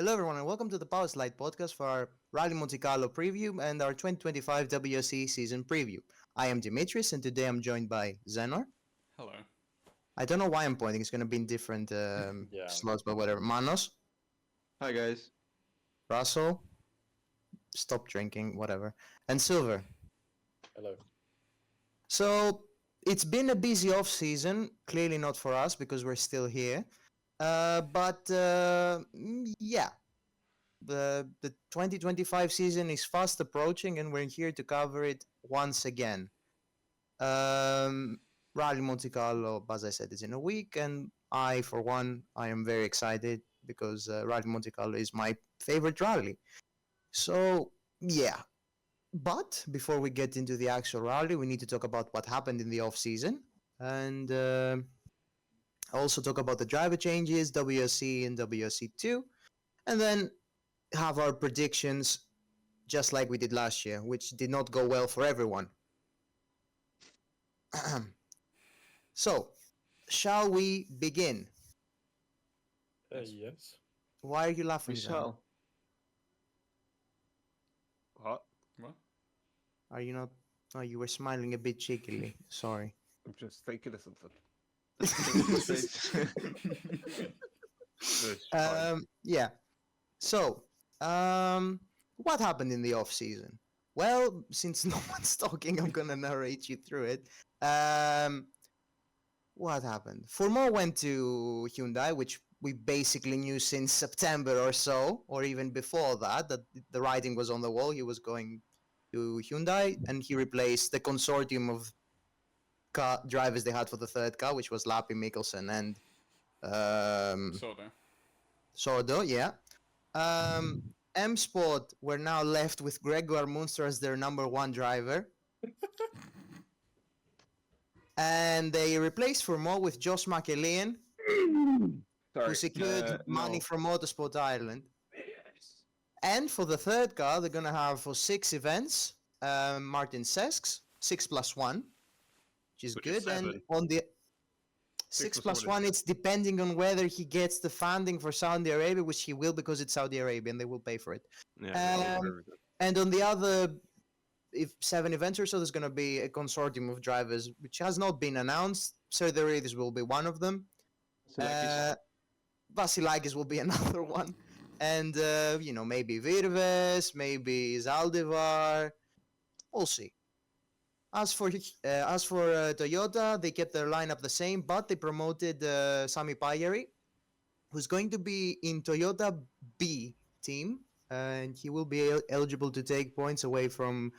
Hello, everyone, and welcome to the Powerslide podcast for our Rally Monte-Carlo preview and our 2025 WRC season preview. I am Dimitris, and today I'm joined by Zenor. Hello. I don't know why I'm pointing; it's going to be in different slots, but whatever. Manos, Hi guys. Russell, stop drinking, whatever, and Silver. Hello. So it's been a busy off season. Clearly not for us because we're still here. Yeah, the 2025 season is fast approaching, and we're here to cover it once again. Rally Monte Carlo, as I said, is in a week, and for one, I am very excited because Rally Monte Carlo is my favorite rally. So, yeah. But before we get into the actual rally, we need to talk about what happened in the off season and also talk about the driver changes, WRC and WRC2, and then have our predictions just like we did last year, which did not go well for everyone. So, shall we begin? Yes. Why are you laughing, We Zan? shall. What? What? Are you not? Oh, you were smiling a bit cheekily. Sorry. I'm just thinking of something. Yeah. So, what happened in the off season? Well, since no one's talking, I'm gonna narrate you through it. What happened? Formo went to Hyundai, which we basically knew since September or so, or even before that the writing was on the wall. He was going to Hyundai, and he replaced the consortium of drivers they had for the third car, which was Lappi, Mikkelsen, and Sordo, yeah. M Sport were now left with Gregor Munster as their number one driver. And they replaced Formo with Josh McElhian, who secured money from Motorsport Ireland. And for the third car, they're going to have for 6 events, Martin Sesks, 6+1, which is good. And on the 6+1, it's depending on whether he gets the funding for Saudi Arabia, which he will because it's Saudi Arabia and they will pay for it. And on the other 7 events or so, there's going to be a consortium of drivers, which has not been announced. Saudi Arabia will be one of them. Vasilakis will be another one. And, maybe Virves, maybe Zaldivar. We'll see. As for Toyota, they kept their lineup the same, but they promoted Sami Pajari, who's going to be in Toyota B team, and he will be eligible to take points away from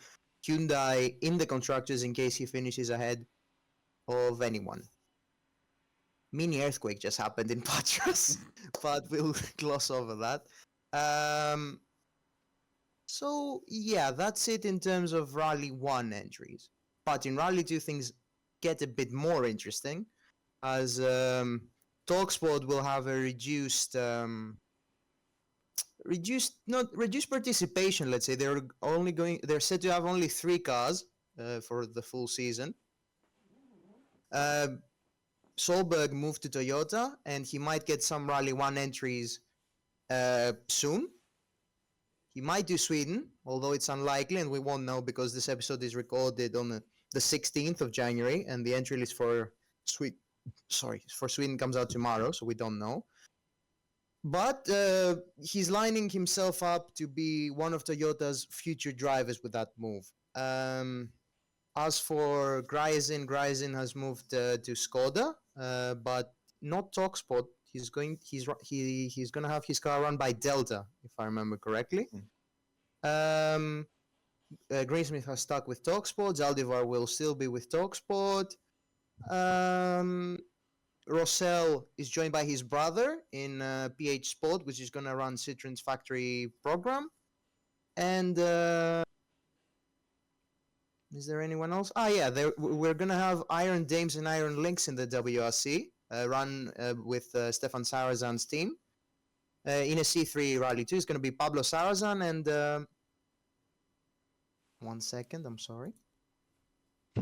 Hyundai in the constructors in case he finishes ahead of anyone. Mini earthquake just happened in Patras, but we'll gloss over that. So yeah, that's it in terms of Rally 1 entries. But in Rally 2, things get a bit more interesting, as TalkSport will have a reduced participation. Let's say they're said to have only 3 cars for the full season. Solberg moved to Toyota, and he might get some Rally 1 entries soon. He might do Sweden, although it's unlikely, and we won't know because this episode is recorded on the 16th of January, and the entry list for Sweden comes out tomorrow, so we don't know. But he's lining himself up to be one of Toyota's future drivers with that move. As for Gryzin has moved to Skoda, but not TalkSport. He's gonna have his car run by Delta, if I remember correctly. Greensmith has stuck with TalkSport. Zaldivar will still be with TalkSport. Rossell is joined by his brother in PH Sport, which is going to run Citroen's factory program. And is there anyone else? We're going to have Iron Dames and Iron Lynx in the WRC, run with Stefan Sarazan's team. In a C3 Rally 2, it's going to be Pablo Sarazan and... 1 second, I'm sorry.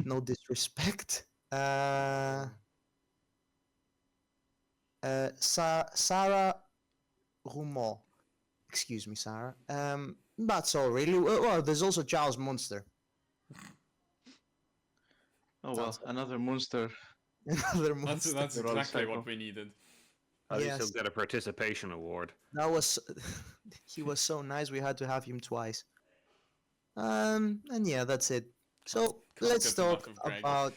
No disrespect. Sarah Roumeau. Excuse me, Sarah. That's all really. Well, there's also Charles Munster. Oh well, another monster. Another Munster. That's exactly what we needed. At least Yes. he'll get a participation award. That was. He was so nice. We had to have him twice. And yeah, that's it. So let's get enough talk of Gregor. about.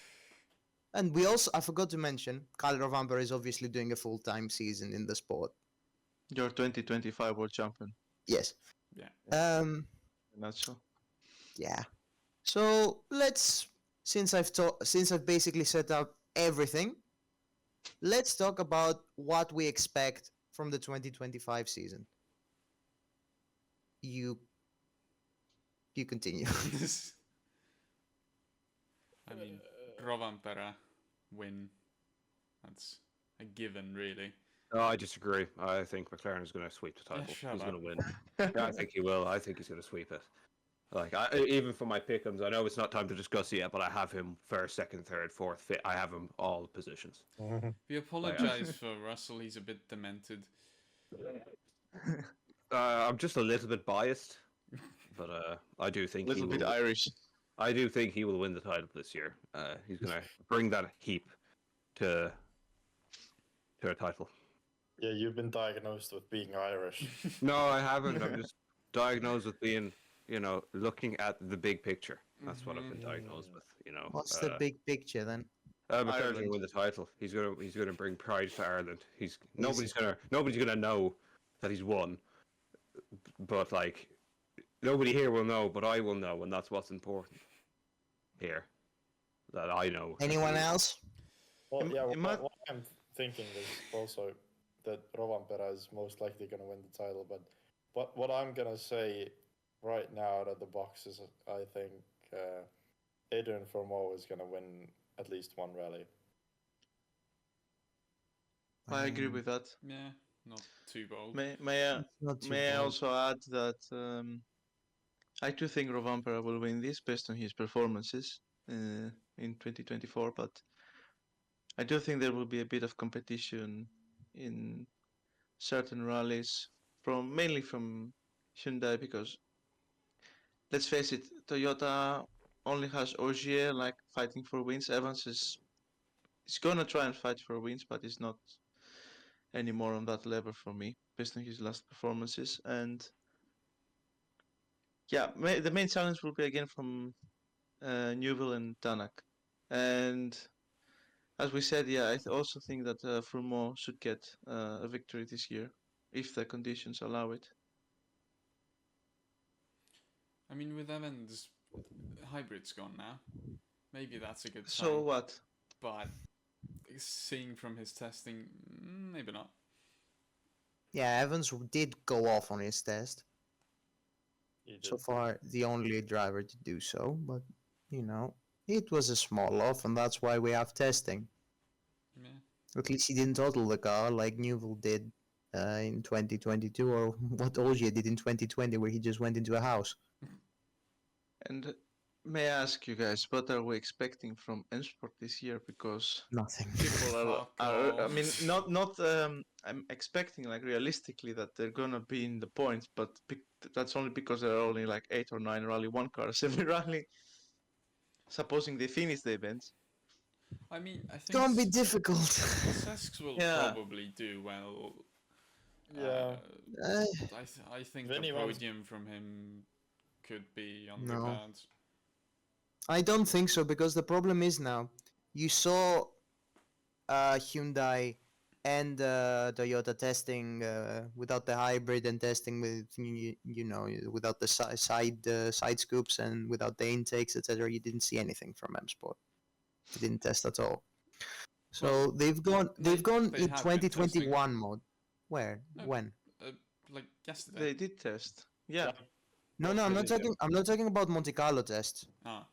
And we also, I forgot to mention, Kyle Rovamper is obviously doing a full-time season in the sport. Your 2025 world champion. Yes. Yeah. Not so. Yeah. So let's, since I've basically set up everything, let's talk about what we expect from the 2025 season. You continue. I mean, Rovanperä win. That's a given, really. No, I disagree. I think McLaren is going to sweep the title. shut He's going up. to win. Yeah, I think he will. I think he's going to sweep it. Like, even for my pick'ems, I know it's not time to discuss it yet, but I have him first, second, third, fourth, fifth. I have him all positions. We apologize for Russell. He's a bit demented. I'm just a little bit biased, but I do think Little bit will, Irish. I do think he will win the title this year. He's going to bring that heap to a title. Yeah, you've been diagnosed with being Irish. No, I haven't. I'm just diagnosed with being, looking at the big picture. That's what I've been diagnosed with. What's the big picture then? McLaren's Ireland. gonna win the title. He's gonna bring pride to Ireland. Nobody's gonna know that he's won, but like nobody here will know, but I will know, and that's what's important here. That I know. Anyone else? Well, yeah, it might- what I'm thinking is also that Rovanperä is most likely going to win the title, but what I'm going to say right now out of the box is I think Adrian Formeau is going to win at least one rally. I agree with that. Yeah, not too bold. May Not too I bad. also add that I do think Rovanperä will win this based on his performances in 2024, but I do think there will be a bit of competition in certain rallies, mainly from Hyundai, because let's face it, Toyota only has Ogier like fighting for wins. Evans is gonna try and fight for wins, but he's not anymore on that level for me based on his last performances. And yeah, the main challenge will be again from Newville and Danak. And as we said, yeah, I also think that Froome should get a victory this year if the conditions allow it. I mean, with Evans, hybrid's gone now. Maybe that's a good sign. So what? But seeing from his testing, maybe not. Yeah, Evans did go off on his test. He So did. far, the only driver to do so, but it was a small off, and that's why we have testing. Yeah. At least he didn't total the car like Newville did in 2022, or what Ogier did in 2020, where he just went into a house. And may I ask you guys, what are we expecting from N-Sport this year? Because Nothing. people Fuck I mean, off. not I'm expecting like realistically that they're gonna be in the points, but that's only because there are only like 8 or 9 Rally 1 cars every rally. Supposing they finish the events. I mean, I think It's gonna be difficult. Sesks will Yeah. probably do well. Yeah. I think Vinny the wants- podium from him could be on the No. cards. I don't think so, because the problem is now, you saw Hyundai and Toyota testing without the hybrid and testing with without the side scoops and without the intakes, etc. You didn't see anything from M Sport. They didn't test at all. So Well, they've gone they in have been 2021 mode. Where? No. When? Like yesterday. They did test. Yeah. No, I'm not talking. I'm not talking about Monte-Carlo tests. Ah,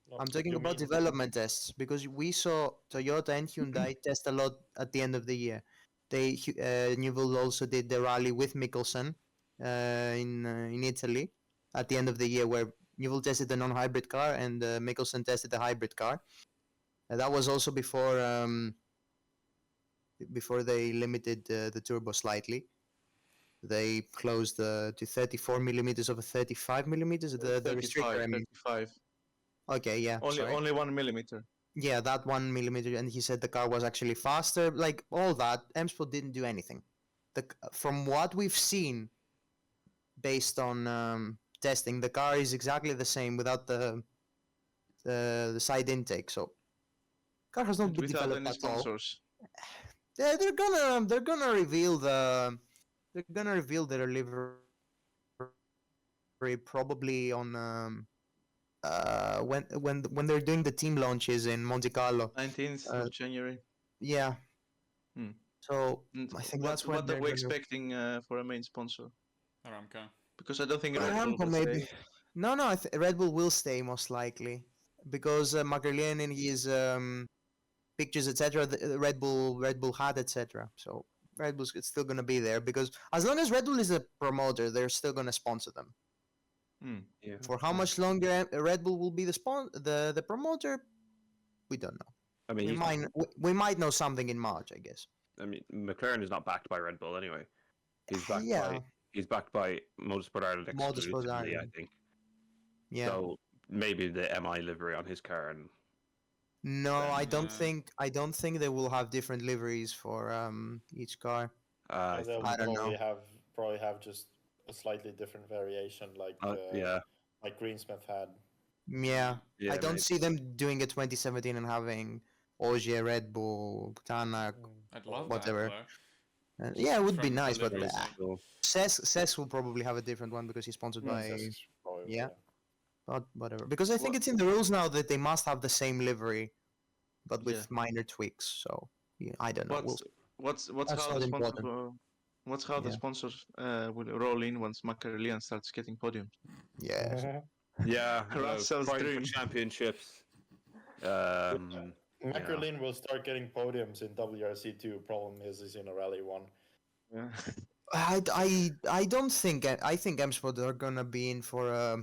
No, I'm but talking you about mean- development tests, because we saw Toyota and Hyundai test a lot at the end of the year. Newville also did the rally with Mikkelsen in Italy at the end of the year, where Newville tested the non-hybrid car and Mikkelsen tested the hybrid car. That was also before they limited the turbo slightly. They closed to 34 millimeters over 35 millimeters. The restrictor. I mean. 35. Okay, yeah. Sorry. Only 1 millimeter. Yeah, that 1 millimeter, and he said the car was actually faster. Like all that, M-Sport didn't do anything. From what we've seen, based on testing, the car is exactly the same without the side intake. So, car has not And been without developed any at all. sponsors. They're gonna reveal their livery probably on when they're doing the team launches in Monte-Carlo. 19th of January. Yeah. Hmm. So And I think what, that's when what are we expecting for a main sponsor? Aramco. Because I don't think Red Bull Aramco will maybe. stay. No, Red Bull will stay most likely because McLaren in his pictures, etc. Red Bull had, etc. So Red Bull's still gonna be there because as long as Red Bull is a promoter, they're still gonna sponsor them. Yeah. For how much longer Red Bull will be the promoter, we don't know. I mean, We might know something in March, I guess. I mean, McLaren is not backed by Red Bull anyway. He's backed Yeah. by Motorsport Ireland Motorsport exclusively, I Ireland. think. Yeah. So maybe the MI livery on his car, and No, I don't Yeah. think they will have different liveries for each car. They'll I don't know. probably have just a slightly different variation, like yeah, like Greensmith had. Yeah, yeah, I don't maybe. see them doing a 2017 and having Ogier, Red Bull, Tanak, I'd love whatever. that though. Yeah, it would be From nice, but delivery sake. So, Cess will probably have a different one because he's sponsored by. Yeah. But whatever, because I think it's in the rules now that they must have the same livery, but with minor tweaks. So yeah, I don't know. What's That's how not the sponsor important. what's how the Yeah. sponsors will roll in once McLaren starts getting podiums. Yeah. yeah, Russell's fighting dream. for championships. McLaren will start getting podiums in WRC2. Problem is he's in a Rally 1. Yeah. I don't think I think M-Sport are gonna be in for a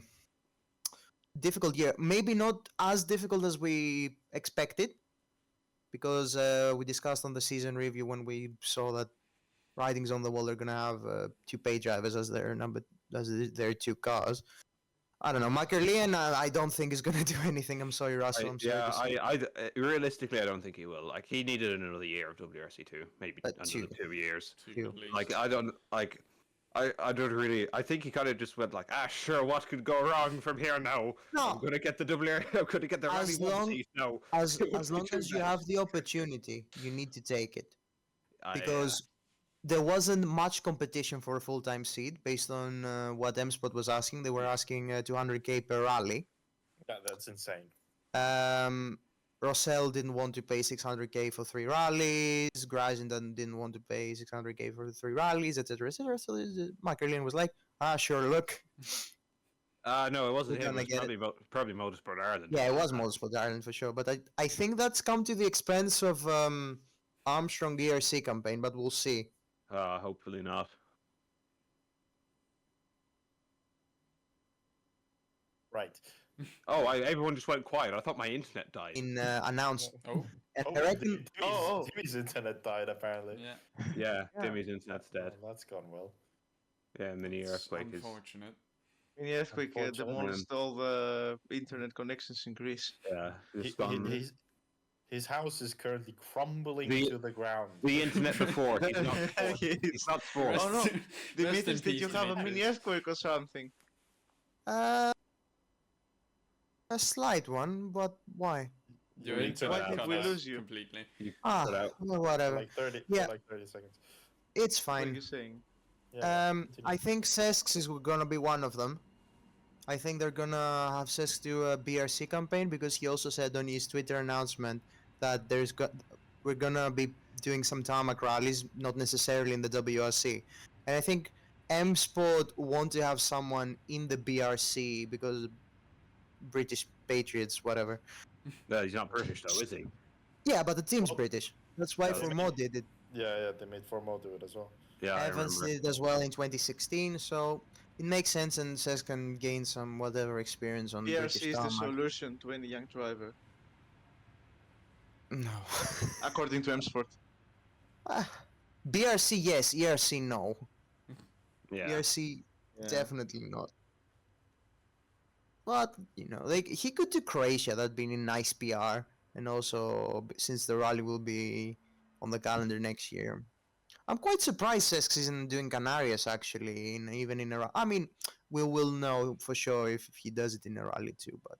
difficult year. Maybe not as difficult as we expected, because we discussed on the season review when we saw that writings on the wall are gonna have two pay drivers as their two cars. I don't know. McLaren, I don't think is gonna do anything. I'm sorry, Russell. I'm sorry. To say. Realistically, I don't think he will. Like, he needed another year of WRC2, maybe another 2 years. Two at least. Like, I don't really. I think he kind of just went like, sure, what could go wrong from here now? No. I'm gonna get the I'm gonna get the Rally 1 seat now. As long as you have the opportunity, you need to take it, because there wasn't much competition for a full-time seat based on what M-Sport was asking. They were asking 200k per rally. Yeah, that's insane. Rossell didn't want to pay 600k for 3 rallies. Grisenden didn't want to pay 600k for 3 rallies, etc., etc. So McLaren was like, sure, look. No, it wasn't him. It was probably Motorsport Ireland. Yeah, it was Motorsport Ireland for sure. But I think that's come to the expense of Armstrong ERC campaign, but we'll see. Hopefully not. Right. Oh, everyone just went quiet. I thought my internet died. Announced. Oh. And I reckon. Jimmy's internet died apparently. Yeah. Yeah, Jimmy's internet's dead. Well, that's gone well. Yeah, and then the earthquake is. Unfortunate. In the earthquake Unfortunately. demolished all the internet connections in Greece. Yeah, just gone. His house is currently crumbling to the ground. The internet before. He's not forced. He's not forced. Oh no, Rest in Dimitris, did you peace, have a Dimitris. mini earthquake or something? A slight one, but why? Your Why internet did cut we out lose you? completely. Well, whatever. Like 30, Yeah. like 30 seconds. It's What are fine. you saying? Yeah, I think Cesks is gonna be one of them. I think they're gonna have Cesks do a BRC campaign, because he also said on his Twitter announcement that we're gonna be doing some tarmac rallies, not necessarily in the WRC. And I think M Sport want to have someone in the BRC because British Patriots, whatever. No, he's not British though, is he? Yeah, but the team's Oh. British. That's why Yeah, Formod did it. yeah, they made Formo do it as well. Yeah, I Evans remember. did it as well in 2016, so it makes sense, and Cesc can gain some whatever experience on BRC British is the tarmac. solution to any young driver, No. according to M Sport. BRC yes, ERC no. Yeah. VRC, Yeah. definitely not. But like he could do Croatia. That'd be a nice PR, and also since the rally will be on the calendar next year, I'm quite surprised Sesk isn't doing Canarias actually. Even in a, I mean, we will know for sure if he does it in a rally too. But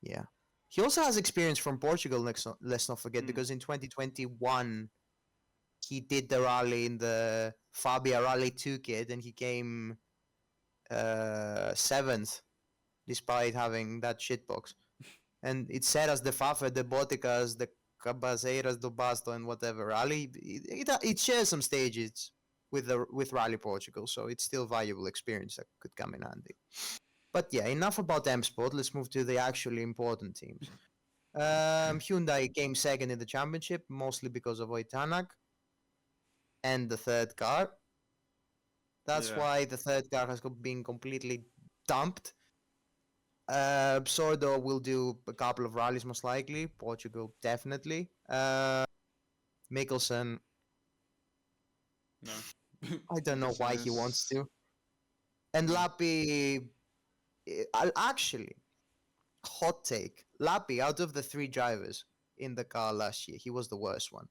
yeah, he also has experience from Portugal. Let's not forget, because in 2021 he did the rally in the Fabia Rally 2 kit, and he came 7th despite having that shitbox. And it said as the Fafe, the Boticas, the Cabazeiras do Basto, and whatever rally. It shares some stages with Rally Portugal, so it's still valuable experience that could come in handy. But yeah, enough about M Sport. Let's move to the actually important teams. Hyundai came second in the championship, mostly because of Oitanak and the third car. That's why the third car has been completely dumped. Sordo will do a couple of rallies most likely. Portugal definitely. Mikkelsen, No. I don't know why he wants to. And Mm. Lappi, actually, hot take. Lappi, out of the 3 drivers in the car last year, he was the worst one.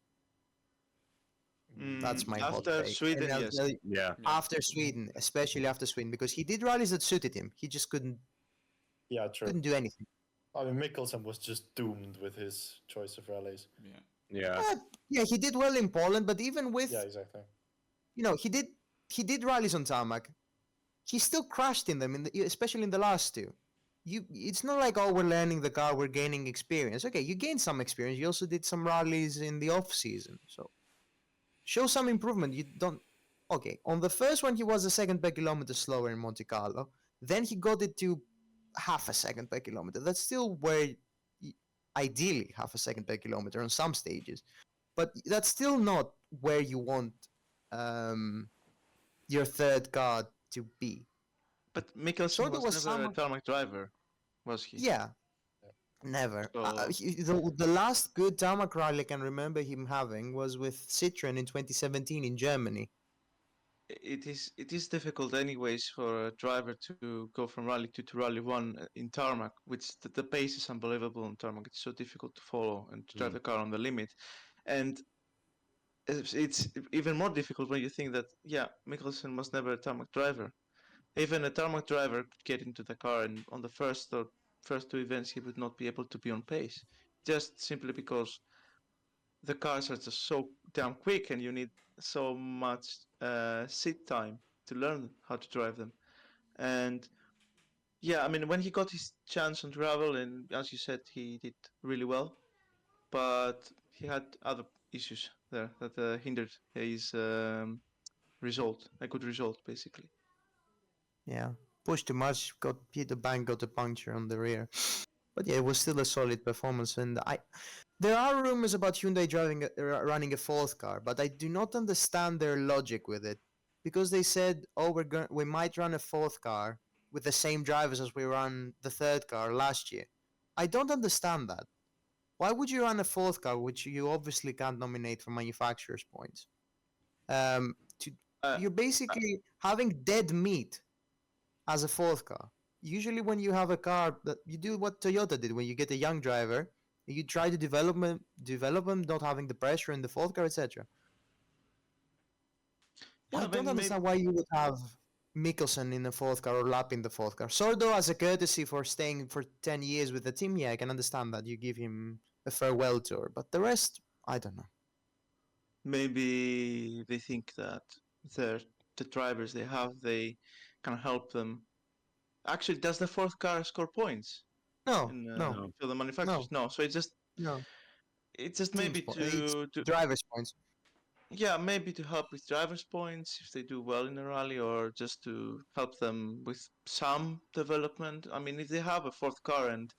That's my hot After take. Sweden, And I'll yes. tell you, Yeah. after Sweden, especially after Sweden, because he did rallies that suited him. He just couldn't true. do anything. I mean, Mikkelsen was just doomed with his choice of rallies. Yeah. Yeah. Yeah, he did well in Poland, but even with Yeah, exactly. he did rallies on tarmac. He still crashed in them, especially in the last 2. It's not like, oh, we're learning the car, we're gaining experience. Okay, you gained some experience. You also did some rallies in the off season, so show some improvement. You don't. Okay, on the first one, he was a second per kilometer slower in Monte-Carlo. Then he got it to half a second per kilometer. That's still where, ideally, half a second per kilometer on some stages, but that's still not where you want your third car to be. But Mikkelsen Sort of was was never a some. tarmac driver, was he? Yeah, never. So The last good tarmac rally I can remember him having was with Citroen in 2017 in Germany. it is difficult anyways for a driver to go from rally 2 to rally 1 in tarmac, which the pace is unbelievable on tarmac. It's so difficult to follow and to drive the car on the limit. And it's even more difficult when you think that, Mikkelsen was never a tarmac driver. Even a tarmac driver could get into the car, and on the first 2 events he would not be able to be on pace, just simply because the cars are just so damn quick and you need so much sit time to learn how to drive them. And I mean, when he got his chance on gravel, and as you said, he did really well, but he had other issues there that hindered his a good result, basically. Yeah, pushed too much, got hit the bank, got a puncture on the rear. But yeah, it was still a solid performance, and there are rumors about Hyundai running a 4th car, but I do not understand their logic with it, because they said, "Oh, we might run a 4th car with the same drivers as we ran the 3rd car last year." I don't understand that. Why would you run a 4th car, which you obviously can't nominate for manufacturer's points? To Uh, You're basically having dead meat as a 4th car. Usually, when you have a car, that you do what Toyota did when you get a young driver, you try to develop them, not having the pressure in the 4th car, etc. I I don't mean, understand why you would have Mikkelsen in the 4th car or Lapp in the 4th car. Sordo, as a courtesy for staying for 10 years with the team, yeah, I can understand that. You give him a farewell tour. But the rest, I don't know. maybe they think that the drivers they have, they can help them. Actually, does the 4th car score points No, in no, for the manufacturers? no, No. So no. it's just Teams maybe point. It's to drivers' points. maybe to help with drivers' points if they do well in a rally, or just to help them with some development. I mean, if they have a 4th car, and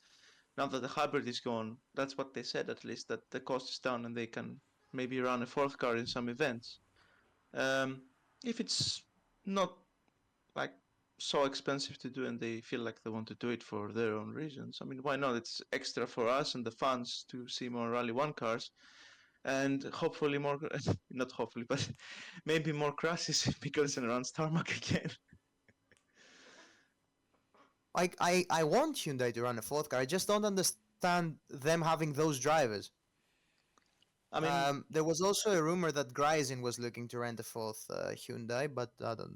now that the hybrid is gone, that's what they said, at least, that the cost is down and they can maybe run a 4th car in some events. If it's not like so expensive to do and they feel like they want to do it for their own reasons, I mean, why not? It's extra for us and the fans to see more Rally 1 cars. and hopefully more, not hopefully, but maybe more crashes if Mikkelsen runs tarmac again. I want Hyundai to run a fourth car. I just don't understand them having those drivers. I mean, There was also a rumor that Gryzin was looking to rent a fourth Hyundai, but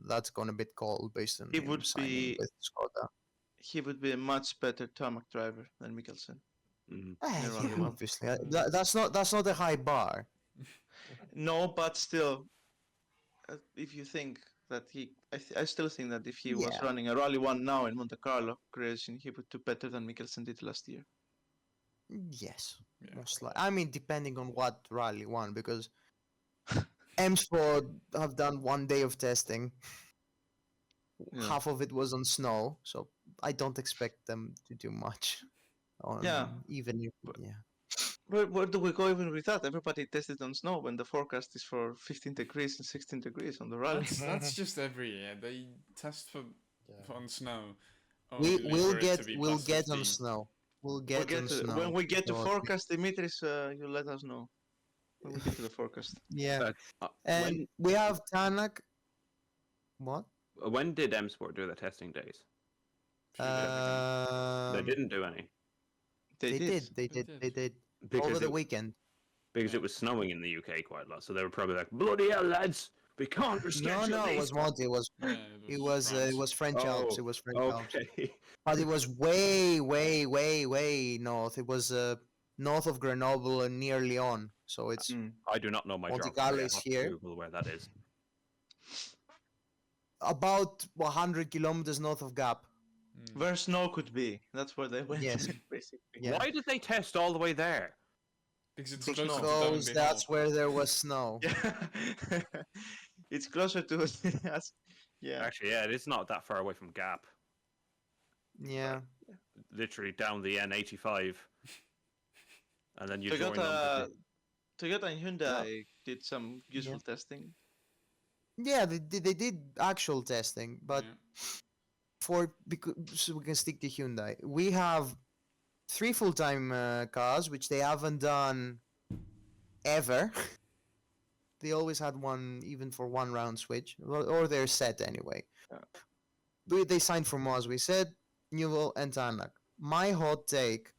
that's gone a bit cold based on He him would signing be- with Skoda. he would be a much better tarmac driver than Mikkelsen. Mhm. Yeah, Yeah, well. obviously. That's not a high bar. No, but still, if you think that I still think that if he was Yeah. running a Rally 1 now in Monte-Carlo racing, he would do better than Mikkelsen did last year. Yes, Yeah. most likely. I mean, depending on what rally won, because M-Sport have done 1 day of testing. Yeah. Half of it was on snow, so I don't expect them to do much. On Yeah. even if yeah. Where do we go even with that? Everybody tested on snow when the forecast is for 15 degrees and 16 degrees on the rally. That's just every year. They test for Yeah. on snow. We only will for it get to be we'll plus get on 15. snow. We'll We'll get on get to, snow. when we get to shortly. forecast, Dimitris, you let us know. When we get to the forecast. Yeah, When and we have Tanak. What? when did M Sport do the testing days? They Um, didn't do any They did. They They did. did. They did because over the it, weekend. because it was snowing in the UK quite a lot. So they were probably like, "Bloody hell, lads, we can't reschedule No, it these." was Monte. Yeah, It was French Alps. Oh, It was French Alps. okay. But it was way, way, way, way north. It was north of Grenoble and near Lyon. So it's Mm. I do not know my Monte-Carlo geography. I is have here. to Google where that is. About 100 kilometers north of Gap. Mm. Where snow could be. That's where they went, Yes. basically. Yeah. Why did they test all the way there? Because it's Because closer no. to Because Davenport that's Hall. where there was snow. Yeah. It's closer to us. Yeah. Actually, yeah, it's not that far away from Gap. Yeah. Literally down the N85, and then you join Toyota, on. Toyota and Hyundai did some useful testing. Yeah, they did actual testing, but Yeah. because so we can stick to Hyundai. We have 3 full-time cars, which they haven't done ever. They always had one, even for one round switch, or they're set anyway. Yeah. They signed for more, as we said, Newell and Tanak. My hot take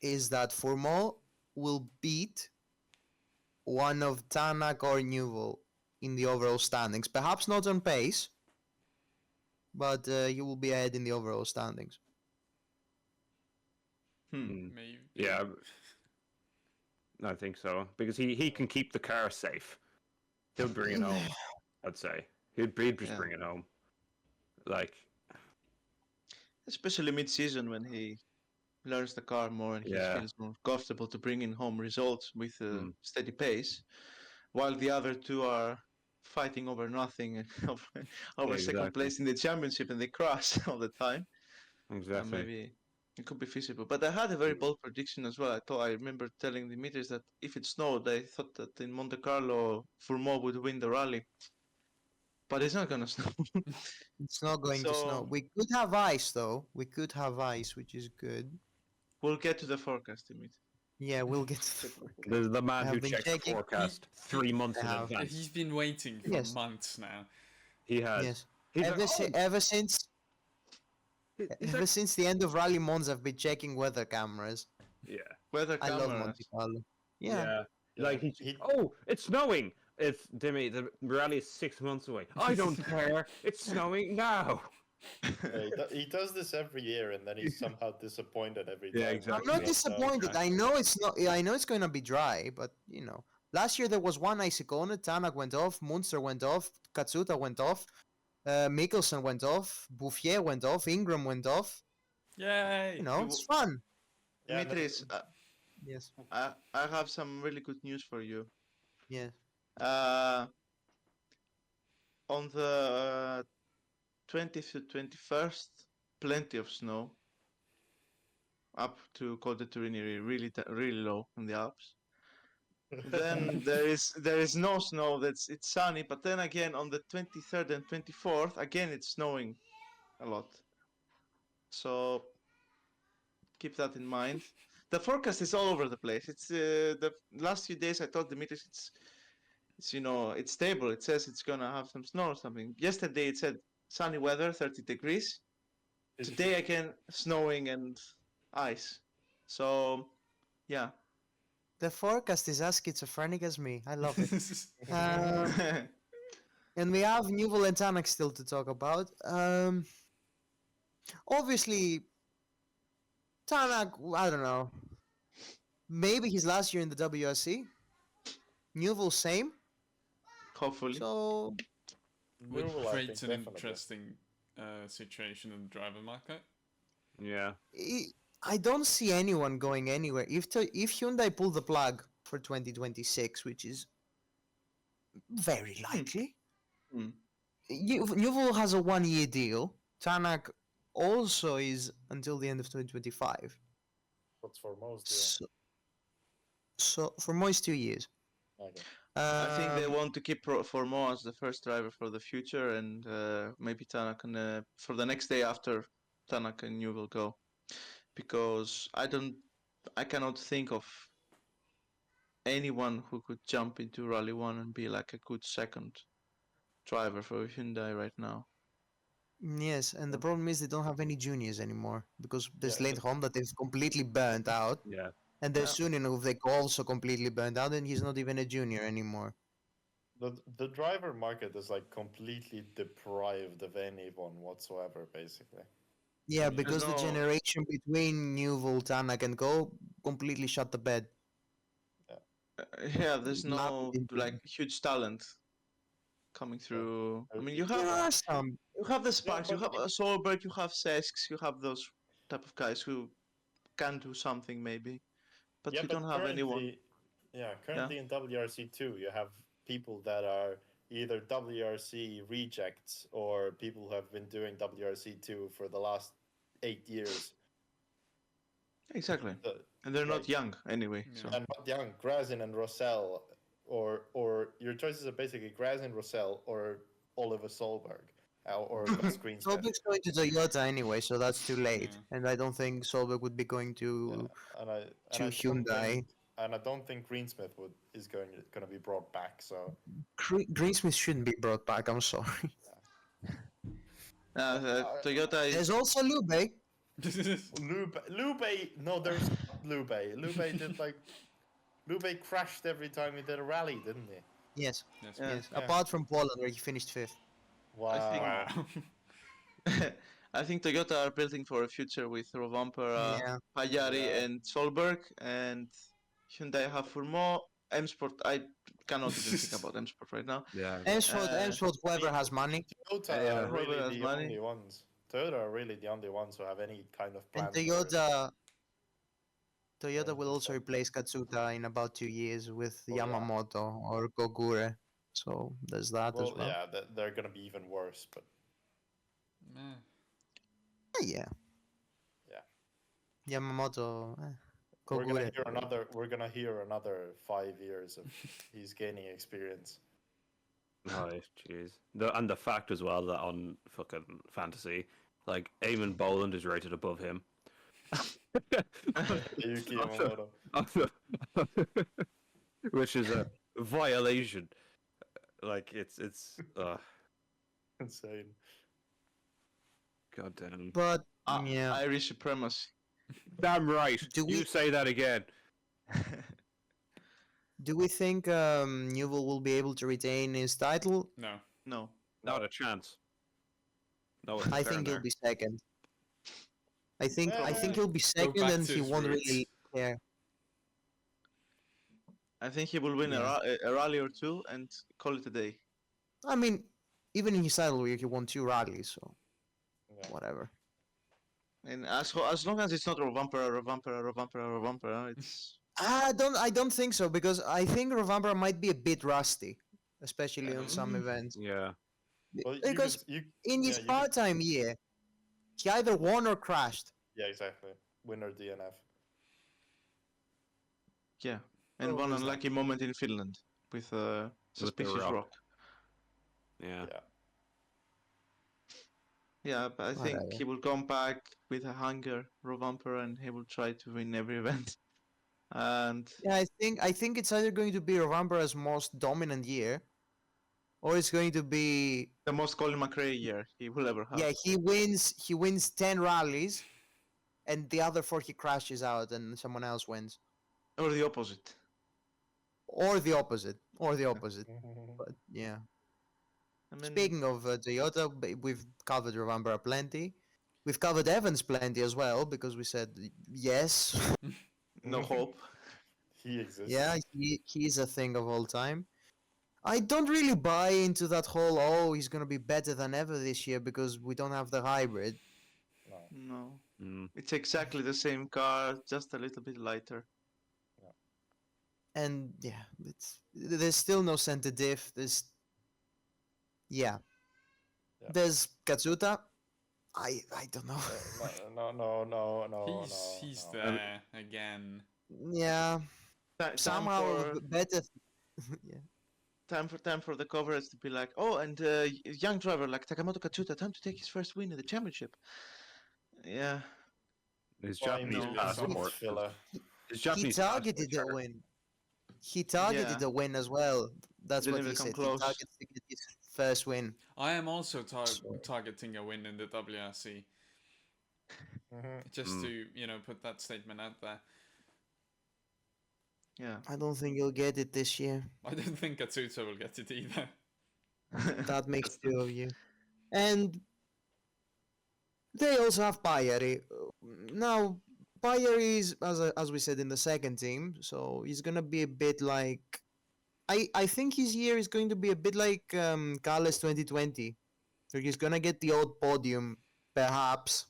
is that Formol will beat one of Tanak or Newell in the overall standings. Perhaps not on pace, but he will be ahead in the overall standings. Maybe. Yeah, I think so because he can keep the car safe. He'll bring it home. I'd say he'd just bring it home. Like, especially mid-season when he learns the car more and he feels more comfortable to bring in home results with a steady pace, while the other two are fighting over nothing, over second place in the championship, and they crash all the time. Exactly. Maybe it could be feasible. But I had a very bold prediction as well. I remember telling Dimitris that if it snowed, I thought that in Monte-Carlo, Fourmont would win the rally. But it's not gonna snow. It's not going to snow. We could have ice, though. We could have ice, which is good. We'll get to the forecast, Dimitri. Yeah, we'll get to the forecast. The man who checks the forecast 3 months in advance. He's been waiting for months now. He has. Yes. He's Ever since the end of Rally Mons, I've been checking weather cameras. Yeah. Weather I cameras. love Monte Carlo. Yeah. Like it's snowing. It's Demi. The rally is 6 months away. I don't care. It's snowing now. He does this every year, and then he's somehow disappointed every time. Yeah, exactly. I'm not disappointed. I know it's not. I know it's going to be dry, but you know, last year there was one Icicone. Tanak went off. Munster went off. Katsuta went off. Mikkelsen went off. Bouffier went off. Ingram went off. Yay! You know, it's fun. Yeah, Dimitris, Yes. I have some really good news for you. Yes. On the 20th to 21st, plenty of snow. Up to Col de Turini, really low in the Alps. Then there is no snow. It's sunny, but then again on the 23rd and 24th, again it's snowing a lot. So keep that in mind. the forecast is all over the place. It's the last few days I thought the meters it's it's stable. It says it's gonna have some snow or something. Yesterday it said sunny weather, 30 degrees. Today again snowing and ice. So yeah. The forecast is as schizophrenic as me. I love it. And we have Newell and Tanak still to talk about. Obviously, Tanak, I don't know. Maybe his last year in the WRC. Newell, same. Hopefully. So, Would Newell, I create think, an definitely. interesting situation in the driver market. Yeah. I don't see anyone going anywhere. If Hyundai pull the plug for 2026, which is very likely, Newell has a 1-year deal. Tanak also is until the end of 2025. What's for most? So for most 2 years. Okay. I think they want to keep Formo as the first driver for the future, and maybe Tanak and for the next day after Tanak and you will go, because I cannot think of anyone who could jump into Rally 1 and be like a good second driver for Hyundai right now. Yes, and the problem is they don't have any juniors anymore because there's Yeah, Lane Honda they've completely burnt out, Yeah. and there's Suninov they also completely burnt out, and he's not even a junior anymore. The driver market is like completely deprived of anyone whatsoever, basically. Yeah, There's because the no- generation between Newell, Tanak, and Go completely shut the bed. Yeah, there's Not no into- like huge talent coming through. I mean, you There have are some. the Sparks, you but have Solberg, you have Sesks, you have those type of guys who can do something maybe, but you don't have anyone. Yeah, currently in WRC2, you have people that are either WRC rejects or people who have been doing WRC2 for the last 8 years. Exactly, The- and they're not like- young anyway. Yeah. So And not young, Grazin and Rossell, or your choices are basically Grazin, Rossell, or Oliver Solberg, or Gus Greensmith. Solberg's going to Toyota anyway, so that's too late. Yeah. And I don't think Solberg would be going to And I to don't Hyundai. think- and I don't think Greensmith is going to be brought back. So Greensmith shouldn't be brought back. I'm sorry. Toyota is There's also Lube. Lube, no, there's not Lube. Lube crashed every time he did a rally, didn't he? Yes, Yes, Yeah. yes. Yeah. Apart from Poland, where he finished 5th. Wow. Wow. I think Toyota are building for a future with Rovanpera, Yeah. Pajari, Yeah. and Solberg, and Hyundai have Furmo. M Sport, I cannot even think about M Sport right now. Yeah. Emsford, whoever has money. Toyota Yeah, are whoever has really the money. only ones. Toyota are really the only ones who have any kind of plan. And for it. Toyota will also replace Katsuta in about 2 years with Yamamoto or Kogure. So there's that as well. Yeah, they're gonna be even worse, but Meh. Yeah. Yeah. Yamamoto. we're gonna Kogure. hear another 5 years of he's gaining experience. Right, jeez. And the fact as well that on fucking fantasy, like Eamon Boland is rated above him. Yuki Yamamoto. Which is a violation. Like it's Insane. goddamn. But yeah. Irish supremacy. Damn right. Do You we- say that again. Do we think Newell will be able to retain his title? No. No. Not a chance. No, I think he'll be second. I think Yeah. he'll be second back and to he his won't roots. really care. I think he will win a rally or two and call it a day. I mean, even in his title year, he won 2 rallies, so Yeah. whatever. And as long as it's not Rovanpera, it's I don't think so because I think Rovanpera might be a bit rusty, especially on some events. Yeah. Well, Because in his part-time year, he either won or crashed. yeah, exactly. Winner DNF. yeah. And Oh, one there's that. unlucky moment in Finland with suspicious rock. rock. Yeah. Yeah. Yeah, but I think Whatever. he will come back with a hunger, Rovanper, and he will try to win every event. And Yeah, I think it's either going to be Rovambara's most dominant year, or it's going to be the most Colin McRae year he will ever have. yeah, he wins 10 rallies, and the other 4 he crashes out and someone else wins. Or the opposite. Or the opposite. But yeah. I mean, Speaking of Toyota, we've covered Rovambara plenty. We've covered Evans plenty as well because we said yes. no hope. He exists. Yeah, he's a thing of all time. I don't really buy into that whole he's gonna be better than ever this year because we don't have the hybrid. No. No. Mm. It's exactly the same car, just a little bit lighter. And yeah, there's still no center diff. Yeah. There's Katsuta. I don't know. No. He's no. there again. Yeah, Time somehow for better. Yeah. time for the coverage to be like, oh, and young driver like Takamoto Katsuta, time to take his first win in the championship. Yeah. His Fine, Japanese no, passport. filler. His He Japanese targeted the passport. win. He targeted the win as well. That's Didn't what even he come said. close. He targeted to get his first win. I am also So- targeting a win in the WRC, just to put that statement out there. Yeah. I don't think you'll get it this year. I don't think Katsuta will get it either. That makes That's the- 2 of you. And they also have Bayeri. Now, Bayeri is, as we said, in the second team, so he's gonna be a bit like. I think his year is going to be a bit like Calles 2020. So he's gonna get the odd podium, perhaps.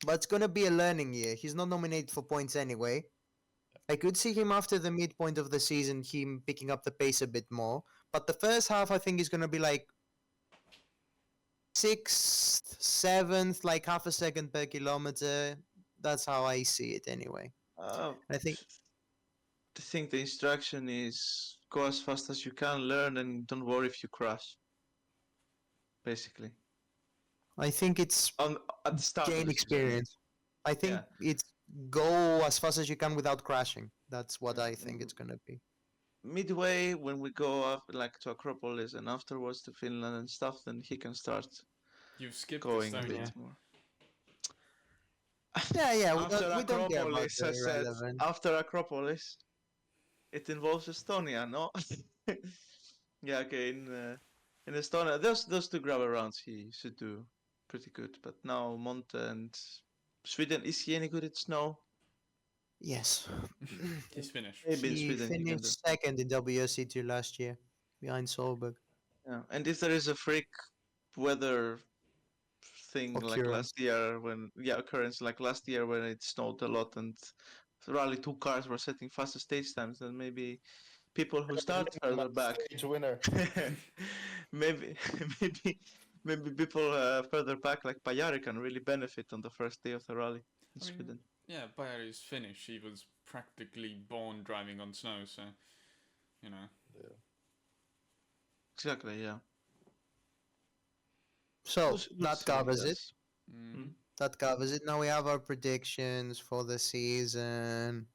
But it's gonna be a learning year. He's not nominated for points anyway. I could see him after the midpoint of the season, him picking up the pace a bit more. But the first half, I think, is gonna be like 6th, 7th, like half a second per kilometer. That's how I see it anyway. I think the instruction is go as fast as you can, learn, and don't worry if you crash. Basically, it's at the start. of gain the season. experience. I think it's go as fast as you can without crashing. That's what I think it's gonna be. Midway, when we go up like to Acropolis and afterwards to Finland and stuff, then he can start You've skipped going a Estonia. bit more. Yeah, we After don't care about Acropolis, I the said, irrelevant. after Acropolis, it involves Estonia, no? Yeah, okay. In Estonia, those 2 gravel rounds he should do pretty good. But now Monte and Sweden, is he any good at snow? Yes. He's finished. Maybe in He Sweden he can do. finished second in WRC2 last year, behind Solberg. Yeah, and if there is a freak weather thing like Occurrence. last year occurrence like last year when it snowed a lot and rally 2 cars were setting faster stage times, then maybe people who start further back, Stage winner. maybe maybe people further back like Pajari can really benefit on the first day of the rally in I mean, Sweden. Yeah, Bayeri's Finnish. He was practically born driving on snow, so Exactly, yeah. So We'll that see what he covers it. does. That covers it. Now we have our predictions for the season.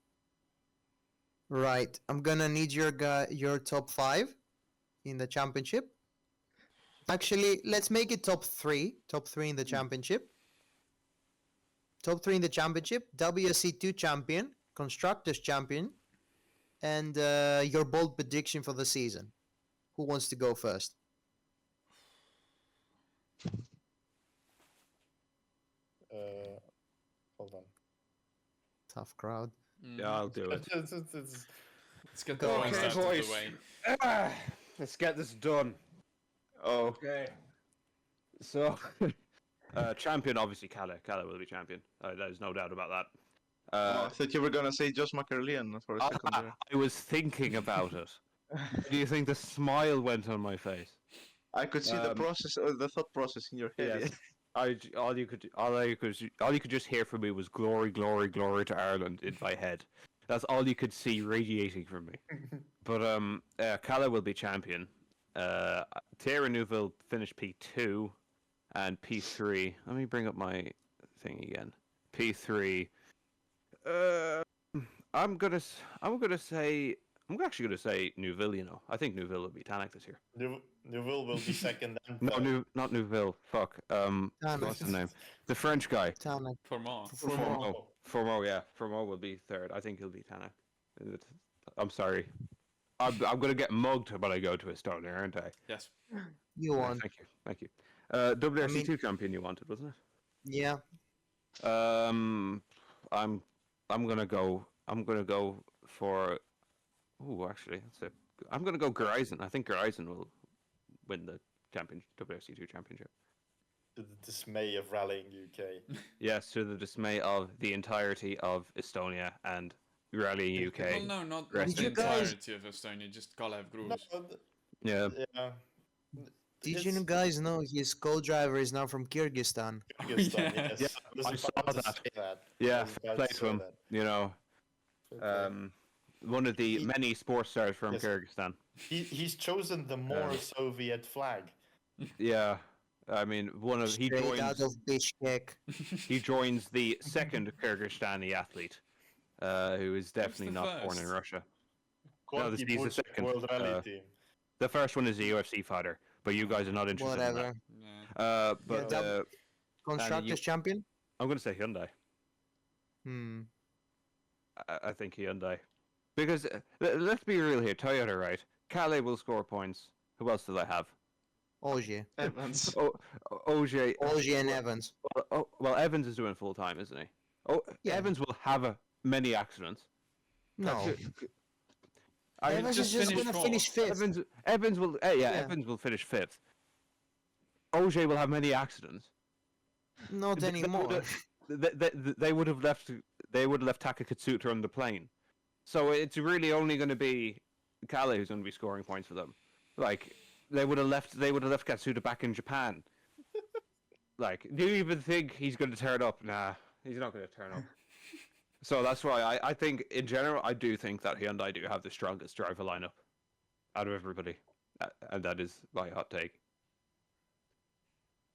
Right. I'm gonna need your top 5 in the championship. Actually, let's make it top 3. Top 3 in the championship. Top 3 in the championship. WSC2 champion, constructors champion, and your bold prediction for the season. Who wants to go first? Hold on. Tough crowd. Yeah, I'll do it. Let's get the Okay, boys out boys. of the way. Let's get this done. Oh, Okay. So, champion, obviously, Kalle. Kalle will be champion. There's no doubt about that. I thought you were gonna say Josh McErlean for a second there. I was thinking about it. Do you think the smile went on my face? I could see the process, the thought process in your head. Yes. All you could just hear from me was glory, glory, glory to Ireland in my head. That's all you could see radiating from me. But Kalle will be champion. Thierry Neuville finished P2, and P3. Let me bring up my thing again. P3. I'm actually gonna say Neuville. You know, I think Neuville will be Tanak this year. Neuville will be second and No, third. Not Neuville. Fuck. What's his name? The French guy. Tanak. For more. Formo, yeah. Formo will be third. I think he'll be Tanak. I'm sorry. I'm gonna get mugged when I go to Estonia, aren't I? Yes. You won. Thank you. WRC2 champion you wanted, wasn't it? Yeah. I'm gonna go for. Oh, actually, that's it. I'm gonna go Gereisen. I think Gereisen will win the WRC2 championship. To the dismay of rallying UK. Yes, to the dismay of the entirety of Estonia and rallying UK. Well, no, not Did the you guys- entirety of Estonia, just Kalev No, Gruus. Yeah. yeah. Did you guys know his co-driver is now from Kyrgyzstan? Kyrgyzstan, yeah. yes. Yeah, was I about saw to that. say that. Yeah, I was about play to to say him. that. You know, Okay. one of the many sports stars from Yes. Kyrgyzstan. He's chosen the more Soviet flag. Yeah, I mean, he Straight out of Bishkek. he joins the second Kyrgyzstani athlete, who is definitely the not born in first? Russia. No, Gorky he's the Butch second, World Rally Team. The first one is a UFC fighter, but you guys are not interested in Whatever. Yeah. that. But Yeah, Constructors champion? I'm going to say Hyundai. Hmm. I think Hyundai. Because, let's be real here, Toyota, right? Calais will score points. Who else do they have? Ogier. Evans. Ogier. Ogier and Evans. Well, Evans is doing full time, isn't he? Oh, Yeah. Evans will have many accidents. No. I mean, Evans just is just finish gonna fourth. finish fifth. Evans will, Evans will finish fifth. Ogier will have many accidents. Not anymore. They would have left Taka Katsuta on the plane. So it's really only going to be Calais who's going to be scoring points for them. Like they would have left Katsuta back in Japan. Like, do you even think he's going to turn up? Nah, he's not going to turn up. So that's why I think in general I do think that Hyundai do have the strongest driver lineup out of everybody, and that is my hot take.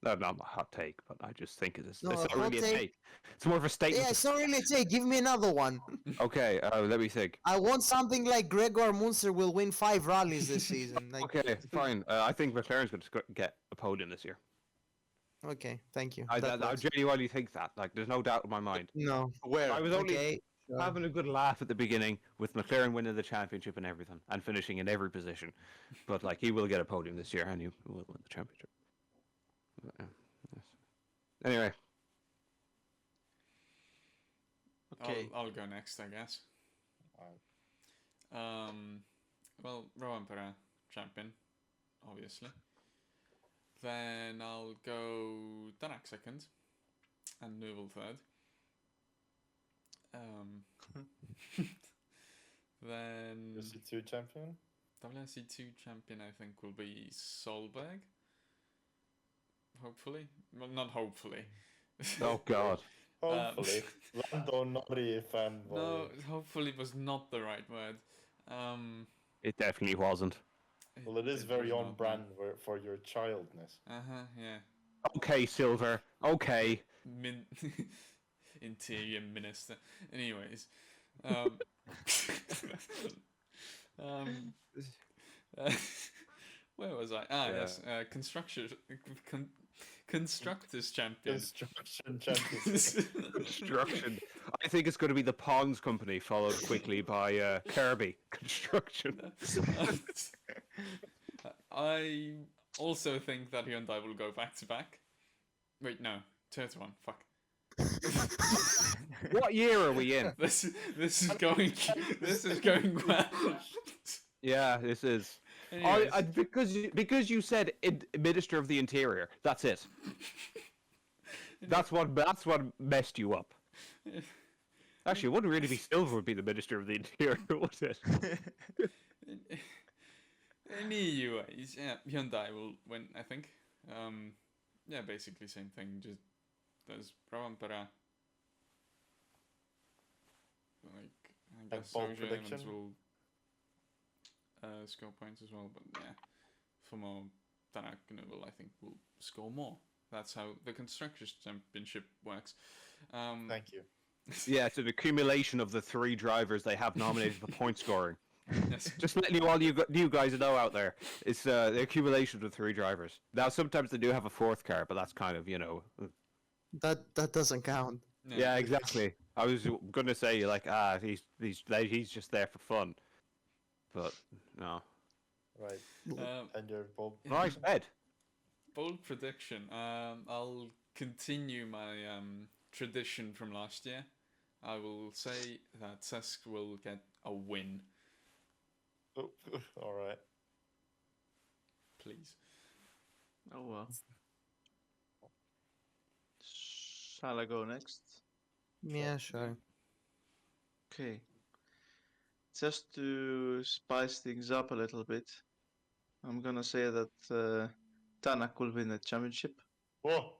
No, not my hot take, but I just think it's No, not hot really a take- take. It's more of a statement. Yeah, it's not really a take. Give me another one. Okay, let me think. I want something like Gregor Munster will win 5 rallies this season. Like, Okay, fine. I think McLaren's going to get a podium this year. okay, thank you. I That works. genuinely think that. Like, there's no doubt in my mind. No. Where? I was only Okay. sure. having a good laugh at the beginning with McLaren winning the championship and everything, and finishing in every position. But like, he will get a podium this year, and he will win the championship. Yes. Anyway, Okay. I'll go next, I guess. Well, Rowan Perrin, champion, obviously. Then I'll go Tanak second, and Neuville third. Then WRC2 champion. WRC2 champion, I think, will be Solberg. Hopefully, well, not hopefully. oh god, Hopefully. Lando Norrie fanboy. No, hopefully was not the right word. it definitely wasn't. Well, it is very on brand for your childness. Yeah. Okay, Silver. Okay. Interior Minister. Anyways, where was I? Yes, constructors champion. Construction champion. Construction. I think it's going to be the Pawns Company, followed quickly by Kirby Construction. I also think that Hyundai will go back to back. Wait, no, third one. Fuck. What year are we in? This is going well. Yeah, this is. Anyways, Because you said Minister of the Interior. That's it. That's what messed you up. Actually, it wouldn't really be Silver would be the Minister of the Interior, would it? anyways, yeah, Hyundai will win, I think. Yeah, basically same thing. Just there's Rowan Perrin. Like, I guess bold Ogier prediction? Evans will score points as well, but yeah, for more Tanak Neuville, I think will score more That's how the Constructors' Championship works. Thank you. Yeah, it's an accumulation of the 3 drivers they have nominated for point scoring. Yes. Just letting you guys know out there, it's the accumulation of 3 drivers. Now, sometimes they do have a 4th car, but that's kind of, That doesn't count. Yeah, exactly. I was gonna say like, he's just there for fun, but no. Right. And your Bob. Right, Ed. Bold prediction. I'll continue my tradition from last year. I will say that Cesc will get a win, Oh, all right. please. Oh well. Shall I go next? Yeah, sure. Okay. Just to spice things up a little bit, I'm gonna say that Tanak will win the championship. Whoa.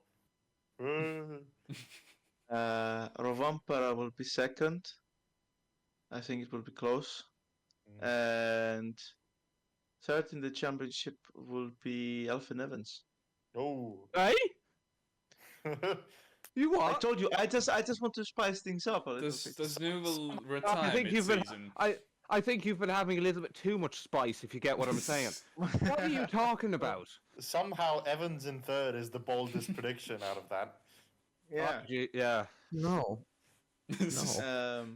Rovampara will be second. I think it will be close. And third in the championship will be Alfin Evans. Oh. Hey, you I what? told you, I just want to spice things up a little bit. Does Newell retire I think you've been. mid-season? I think you've been having a little bit too much spice. If you get what I'm saying. What are you talking about? Somehow Evans in third is the boldest prediction out of that. Yeah. Yeah. No. No.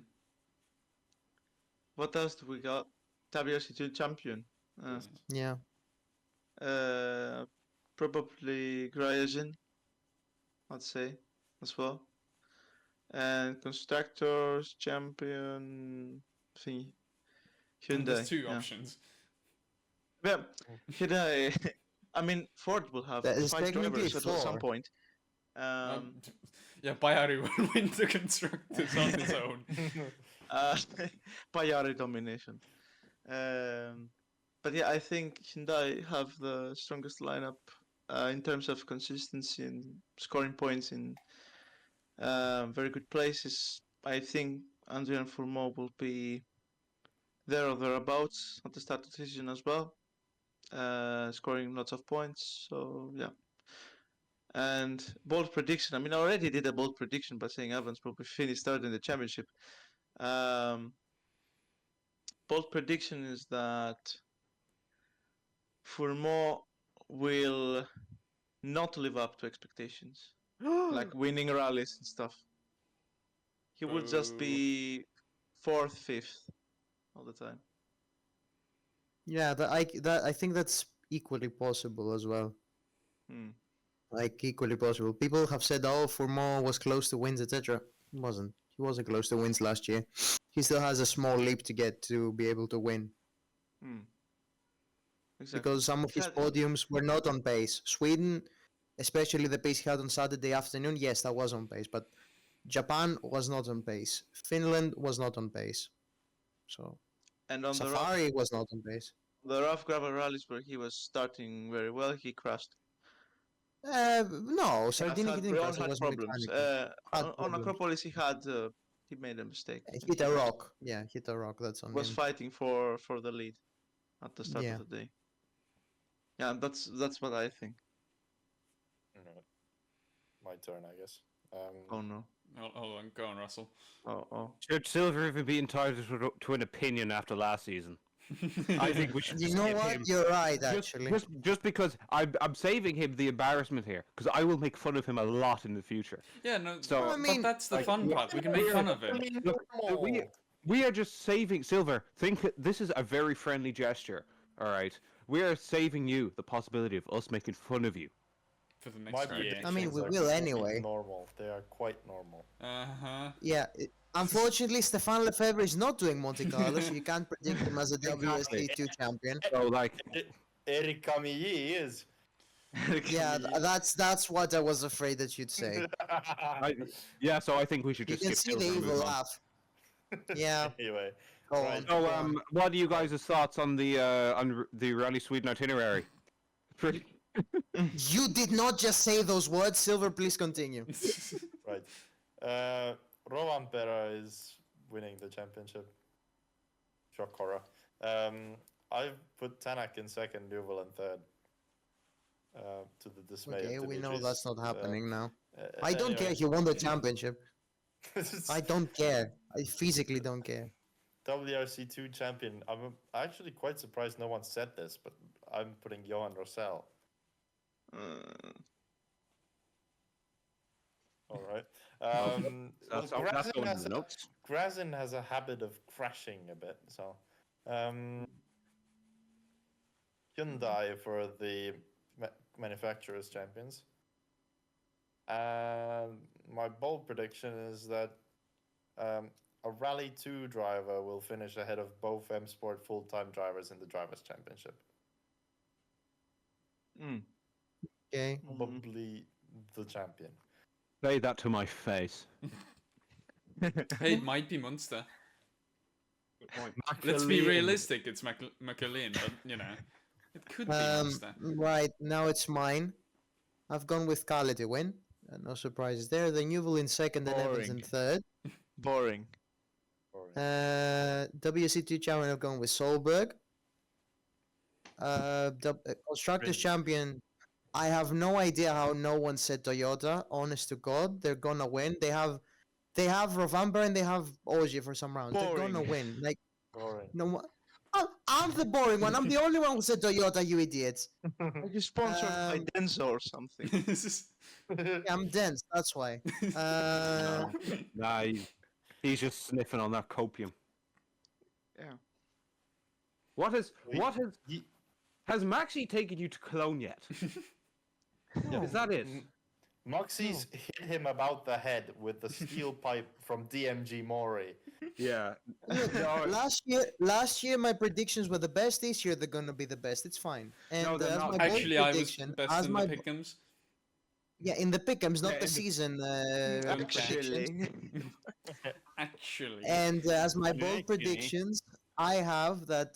What else do we got? WRC2 champion. Yeah. Probably Gryasin, I'd say, as well. And constructors champion thingy. Hyundai. There's 2 options. Yeah, Hyundai. I mean, Ford will have That is 5 technically drivers at some 4. point. Yeah, Bayari will win the Constructors on his own. Bayari domination. But yeah, I think Hyundai have the strongest lineup in terms of consistency and scoring points in very good places. I think Andrian Fourmeau will be there or thereabouts at the start of the season as well, scoring lots of points. So yeah. And bold prediction. I mean, I already did a bold prediction by saying Evans will be finished third in the championship. Bold prediction is that Fourmeau will not live up to expectations, like winning rallies and stuff. He will just be 4th, 5th all the time. Yeah, I think that's equally possible as well. Like equally possible. People have said, "Oh, Fourmeau was close to wins, etc." He wasn't. He wasn't close to wins last year. He still has a small leap to get to be able to win. Exactly. Because some of his podiums were not on pace. Sweden, especially the pace he had on Saturday afternoon, yes, that was on pace. But Japan was not on pace. Finland was not on pace. So and on Safari was not on pace. The rough gravel rallies where he was starting very well, he crashed. No, Sardinia he didn't crash. It was problems. On Acropolis he made a mistake. Hit a rock. Yeah, hit a rock. That's on was him. Fighting for the lead at the start of the day. Yeah, that's what I think. My turn, I guess. Oh no. Hold on, go on, Russell. Oh. Should Silver even be entitled to an opinion after last season? I think we should. You know what? Him. You're right, actually. Just because I'm saving him the embarrassment here, because I will make fun of him a lot in the future. Yeah, no. So I mean, but that's the fun part. We can make fun of him. Look, we are just saving Silver. Think this is a very friendly gesture. All right, we are saving you the possibility of us making fun of you for the next year. I mean, we will anyway. Normal. They are quite normal. Yeah. Unfortunately, Stefan Lefebvre is not doing Monte-Carlo, so you can't predict him as a WST2 champion. So, like, Eric Camilleri is. Yeah, that's what I was afraid that you'd say. Yeah, so I think we should just. You can see the evil laugh. Yeah. Anyway. Right. So, what are you guys' thoughts on the Rally Sweden itinerary? You did not just say those words, Silver. Please continue. Right. Rovanperä is winning the championship. Shock horror. I've put Tanak in second, Newell in third. to the dismay Okay, of we know Dimitris. that's not happening now. Uh, I don't care. anyway. He won the championship. I don't care. I physically don't care. WRC2 champion. I'm actually quite surprised no one said this, but I'm putting Johan Rosell. All right. That's Grazin going in has the notes. Grazin has a habit of crashing a bit, so Hyundai for the manufacturers champions. And my bold prediction is that a Rally 2 driver will finish ahead of both M Sport full-time drivers in the drivers' championship. Okay. Probably the champion. Say that to my face. Hey, it might be Munster. Good point. Let's be realistic. It's McAleen, but you know, it could be Munster. Right, now it's mine. I've gone with Kale to win. No surprises there. The Newell in second and Evans in third. Boring. WC2 champion, I've gone with Solberg. Constructors champion, I have no idea how no one said Toyota. Honest to God, they're gonna win. They have Rovamber and they have Ogier for some rounds. Boring. They're gonna win. Like Boring. no, I'm the boring one. I'm the only one who said Toyota. You idiots. Are you sponsored by Denso or something? Yeah, I'm dense. That's why. Nah, he's just sniffing on that copium. Yeah. Has Maxi taken you to Cologne yet? Is that it? Moxie's hit him about the head with the steel pipe from DMG Mori. Yeah. Last year my predictions were the best. This year they're gonna be the best. It's fine. And No, they're as not. my bold Actually, I was prediction, best as in my the pick'ems. yeah, in the pick'ems, not Yeah, the in the- season. Actually. Actually, And as my bold Actually. predictions, I have that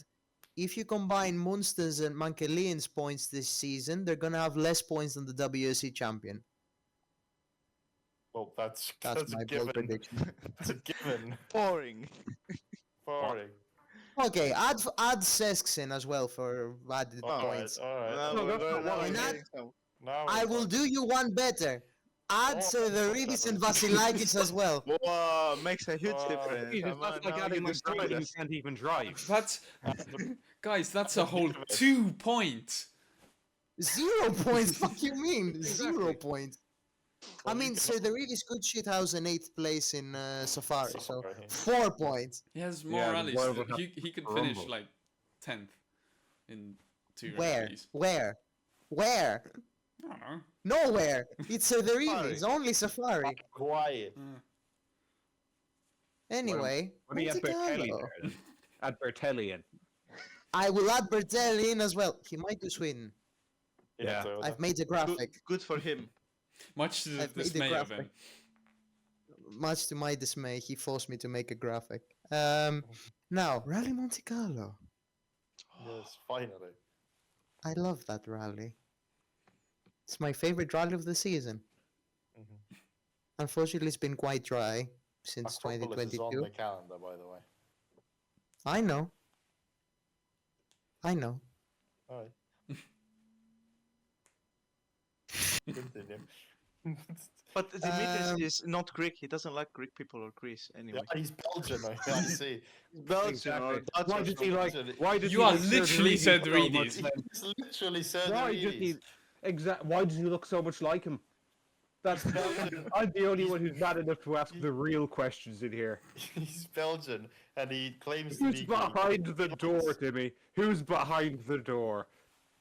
if you combine Munster's and Mankelian's points this season, they're gonna have less points than the WSC champion. Well, that's That's a my bold given. prediction. That's a given. Boring. Boring. Okay, add Sesks in as well for added points. All right. No, that's not what I getting Now I will do you one better. Add Severidis and Vasilakis as well. Whoa, makes a huge difference. Jesus, Come on, that's like now adding you my destroyed brother who us. can't even drive. that's guys. That's a whole 2 points. 0 points. Fuck you mean? 0 Exactly. points. I mean, Severidis could shit house in 8th place in Safari, so Safari. 4 points. He has more Yeah, rallies. Royal would have He could to finish rumble. like 10th in 2 Where? rallies. Where? I don't know. Nowhere. It's Severidis. Only Safari. Quiet. Anyway, What do you add Bertelli Monte-Carlo. there then? Add Bertelli in. I will add Bertelli in as well. He might do Sweden. Yeah. Toyota. I've made a graphic. Good for him. Much to the I've made the dismay of graphic. him. Much to my dismay, he forced me to make a graphic. Now, Rally Monte Carlo. Yes, finally. I love that rally. It's my favorite rally of the season. Mhm. Unfortunately, it's been quite dry since Acropolis is on 2022. the calendar, by the way. I know. All right. Continue. But Dimitris Um, is not Greek. He doesn't like Greek people or Greece anyway. Yeah, he's Belgian, I see. Belgian or Exactly. Dutch Why or does he something. like? Why does You he are like literally Serveridis so much Serveridis. then? He's literally said Why does he? Why does he look so much like him? That's. I'm the only one who's mad enough to ask the real questions in here. He's Belgian, and he claims to Who's be behind Greek. the door, Timmy? Who's behind the door?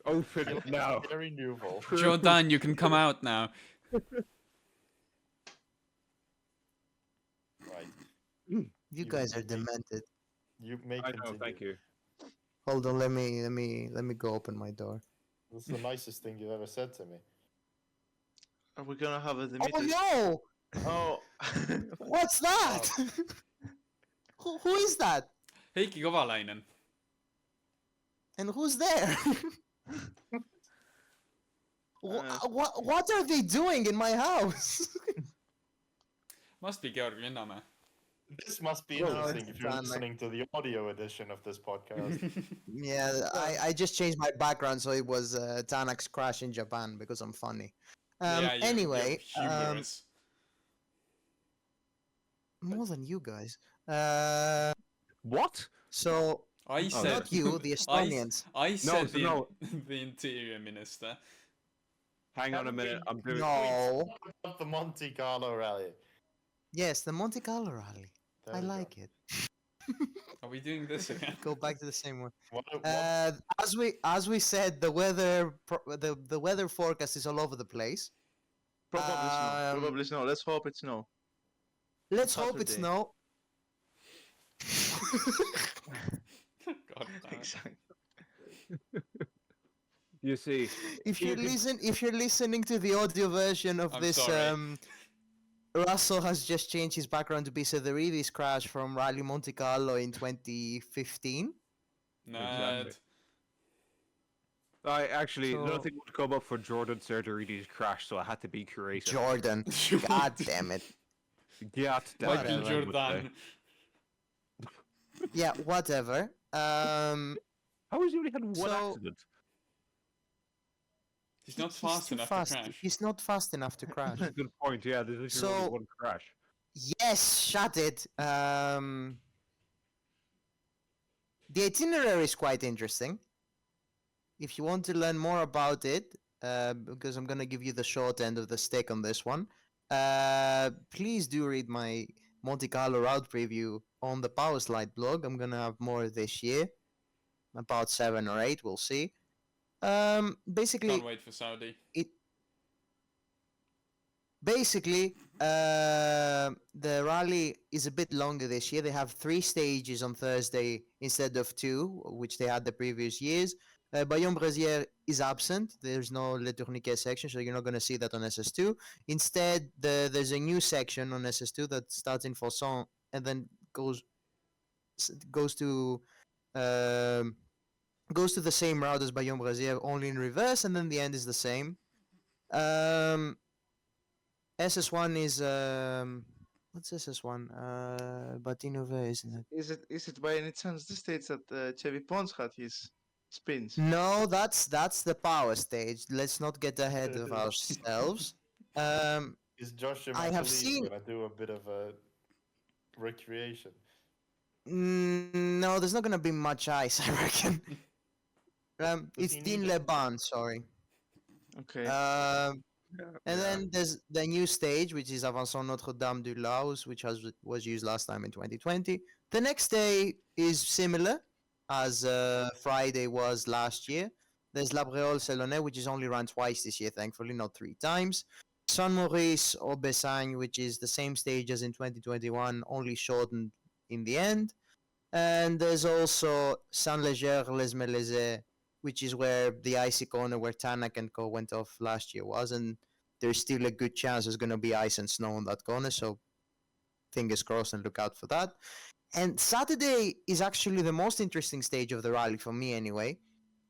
Open it now. Very nouveau. Jordan, you can come out now. Right. You guys are demented. You may I continue. know. Thank you. Hold on, let me go open my door. That's the nicest thing you've ever said to me. Are we gonna have a Oh Dimitris? no! Oh. What's that? who is that? Heikki Kovalainen. And who's there? What are they doing in my house? Must be Georg Linnamäe. This must be Oh, interesting if you're Tanak. listening to the audio edition of this podcast. Yeah, I just changed my background so it was Tanak's crash in Japan because I'm funny. Yeah, you're Anyway, humorous. more than you guys. Uh, What? so I Oh, said not you, the I, Estonians. I said so no. the interior minister. Hang on a Haven't minute. we- I'm doing. No. About the Monte Carlo rally. Yes, the Monte Carlo rally. There I we go. like it. Are we doing this again? Go back to the same one. What- As we said, the weather forecast is all over the place. Probably snow. Um, Probably snow. Let's hope it's snow. Let's hope it's Saturday. no. God damn it. Exactly. You see, If You you're listening to the audio version of I'm this, sorry. Russell has just changed his background to be Sederidis crash from Rally Monte Carlo in 2015. Nerd. I actually So- nothing would come up for Jordan Sertorides' crash, so I had to be creative. Jordan, god damn it. Yeah, Michael Jordan. Yeah, whatever. How has he only had one So- accident? He's not he's fast too enough fast. to crash. He's not fast enough to crash. That's a good point. Yeah, there's literally So- only one crash. Yes, shut it. The itinerary is quite interesting. If you want to learn more about it, because I'm gonna give you the short end of the stick on this one, please do read my Monte Carlo route preview on the Powerslide blog. I'm gonna have more this year, about 7 or 8. We'll see. Basically, Can't wait for Saudi. The rally is a bit longer this year. They have 3 stages on Thursday instead of 2, which they had the previous years. Bayonne-Brazier is absent. There's no Le Tourniquet section, so you're not going to see that on SS2. Instead, there's a new section on SS2 that starts in Fosson and then goes to the same route as Bayonne-Brazier, only in reverse, and then the end is the same. SS1 is what's SS1? Batinove, isn't it? Is it by any chance the stage that Chevy Pons had his spins? No, that's the power stage. Let's not get ahead of ourselves. Is Joshua I have seen- gonna do a bit of a recreation? No, there's not gonna be much ice, I reckon. It's he Dean need it? Leban, sorry. Okay. And then there's the new stage, which is Avançon Notre-Dame du Laos, which was used last time in 2020. The next day is similar as Friday was last year. There's La Bréole-Selonnais, which is only run twice this year, thankfully, not 3 times. Saint-Maurice or Bessagne, which is the same stage as in 2021, only shortened in the end. And there's also Saint-Léger-les-Mélizés, which is where the icy corner where Tanak and Co went off last year was, and there's still a good chance there's going to be ice and snow on that corner, so fingers crossed and look out for that. And Saturday is actually the most interesting stage of the rally for me anyway.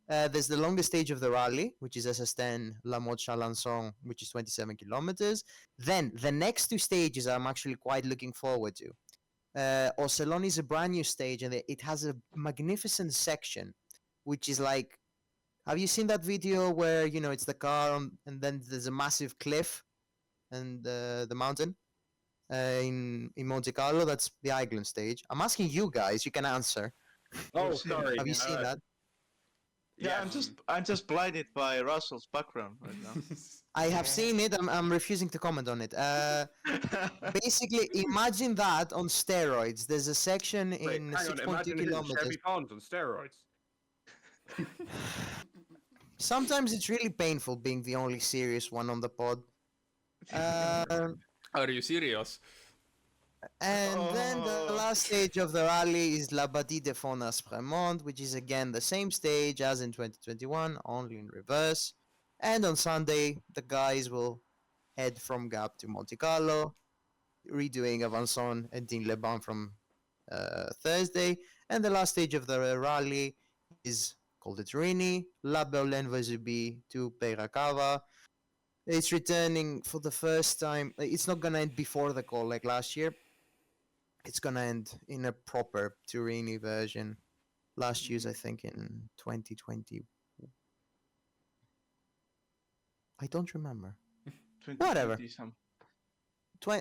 There's the longest stage of the rally, which is SS10 La Motte-Chalençon, which is 27 kilometers. Then the next 2 stages I'm actually quite looking forward to. Orcelon is a brand new stage, and it has a magnificent section, which is like, have you seen that video where it's the car and then there's a massive cliff and the mountain in Monte Carlo? That's the Island stage. I'm asking you guys. You can answer. Oh, We've seen it. sorry. Have you seen that? Yeah, I'm just blinded by Russell's background right now. I have seen it. I'm refusing to comment on it. Basically, imagine that on steroids. There's a section Wait, in hang on. 6.2 Imagine hitting kilometers. Chevy Pons on steroids. Sometimes it's really painful being the only serious one on the pod. Are you serious? And then the Oh. last stage of the rally is La Bâtie de Font-Aspremont, which is again the same stage as in 2021, only in reverse. And on Sunday, the guys will head from Gap to Monte Carlo, redoing Avançon and Digne-les-Bains from Thursday. And the last stage of the rally is called the Turini, La Berlaine-Vesubie to Peyracava. It's returning for the first time. It's not going to end before the call like last year. it's gonna end in a proper Turini version. Last year's, I think, in 2020. I don't remember. 2020 some.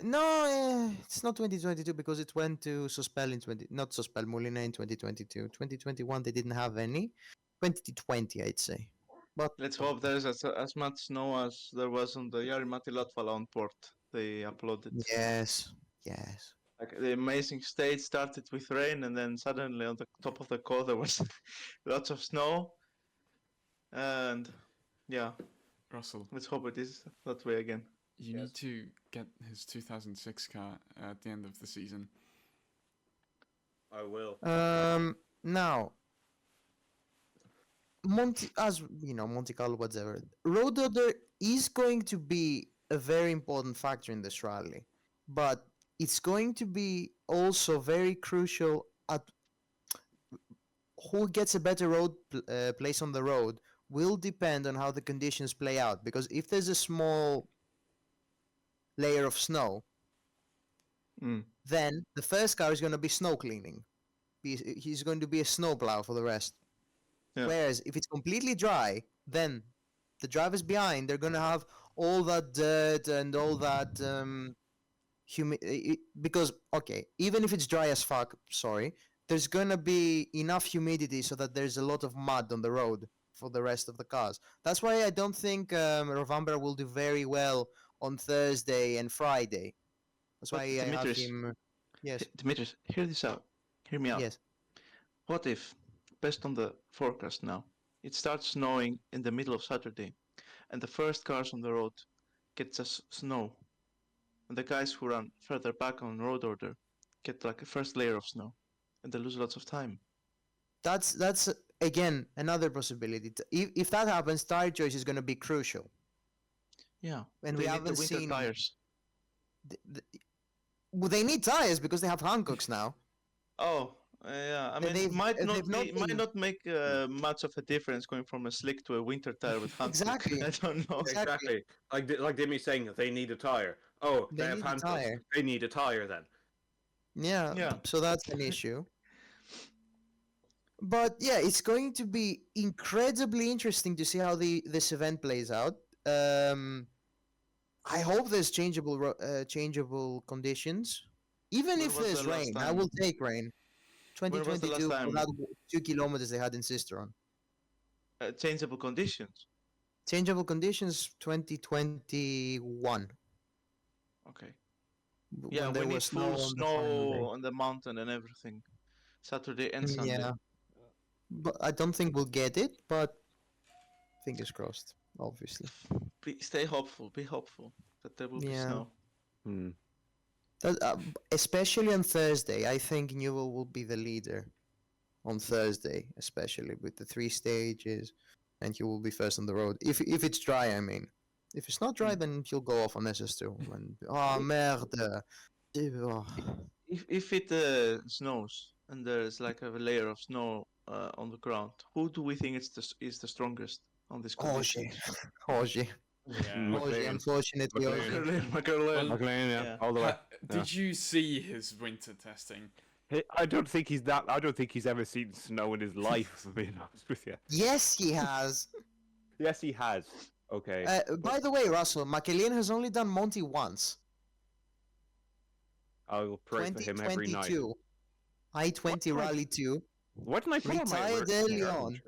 No, it's not 2022 because it went to Sospel in not Sospel, Molina in 2022. 2021 they didn't have any. 2020 I'd say. But Let's hope there's as much snow as there was on the Jari-Matti Latvala port. They uploaded. yes. Like the amazing stage started with rain, and then suddenly on the top of the col there was lots of snow. And yeah, Russell, let's hope it is that way again. you need to get his 2006 car at the end of the season. I will. Now Monte-Carlo, whatever. Road order is going to be a very important factor in this rally, but it's going to be also very crucial at who gets a better road place on the road will depend on how the conditions play out. Because if there's a small layer of snow, then the first car is going to be snow cleaning. He's going to be a snowplow for the rest. Yeah. Whereas if it's completely dry, then the drivers behind, they're going to have all that dirt and all that because, okay, even if it's dry as fuck, there's going to be enough humidity so that there's a lot of mud on the road for the rest of the cars. That's why I don't think Rovambra will do very well on Thursday and Friday. That's why I have him... Yes. Dimitris, hear this out. Hear me out. Yes. What if, based on the forecast now, it starts snowing in the middle of Saturday, and the first cars on the road get just snow, and the guys who run further back on road order get like a first layer of snow, and they lose lots of time. That's again another possibility. If that happens, tire choice is going to be crucial. Yeah, and we haven't need the winter seen tires. Well, they need tires because they have Hancocks now. Oh, yeah. I mean, it might not make much of a difference going from a slick to a winter tire with Hancock. Exactly. I don't know. Exactly. Like Demi saying they need a tire. Oh, they have Hancocks. They need a tire then. Yeah. So that's an issue. But yeah, it's going to be incredibly interesting to see how this event plays out. I hope there's changeable conditions. Even if there's rain, I will take rain. 2022 for that 2 kilometers they had in Sisteron. Changeable conditions? Changeable conditions 2021. Okay. Yeah, we need full snow on the mountain and everything. Saturday and Sunday. Yeah. But I don't think we'll get it, but fingers crossed, obviously. Stay hopeful, be hopeful that there will be snow. Especially on Thursday, I think Newell will be the leader on Thursday, especially with the 3 stages, and he will be first on the road. If it's dry, I mean. If it's not dry, then he'll go off on SS2. And, merde. If it snows and there's like a layer of snow on the ground, who do we think is the strongest on this condition? Ogier. Yeah. Unfortunately. McLaren, yeah. All the way. Did you see his winter testing? I don't think he's ever seen snow in his life, to be honest with you. Yes, he has. Yes, he has. Okay. By the way, Russell, McElhian has only done Monty once. I will pray for him every night. I-20 Rally 2. What did I put Retired early on.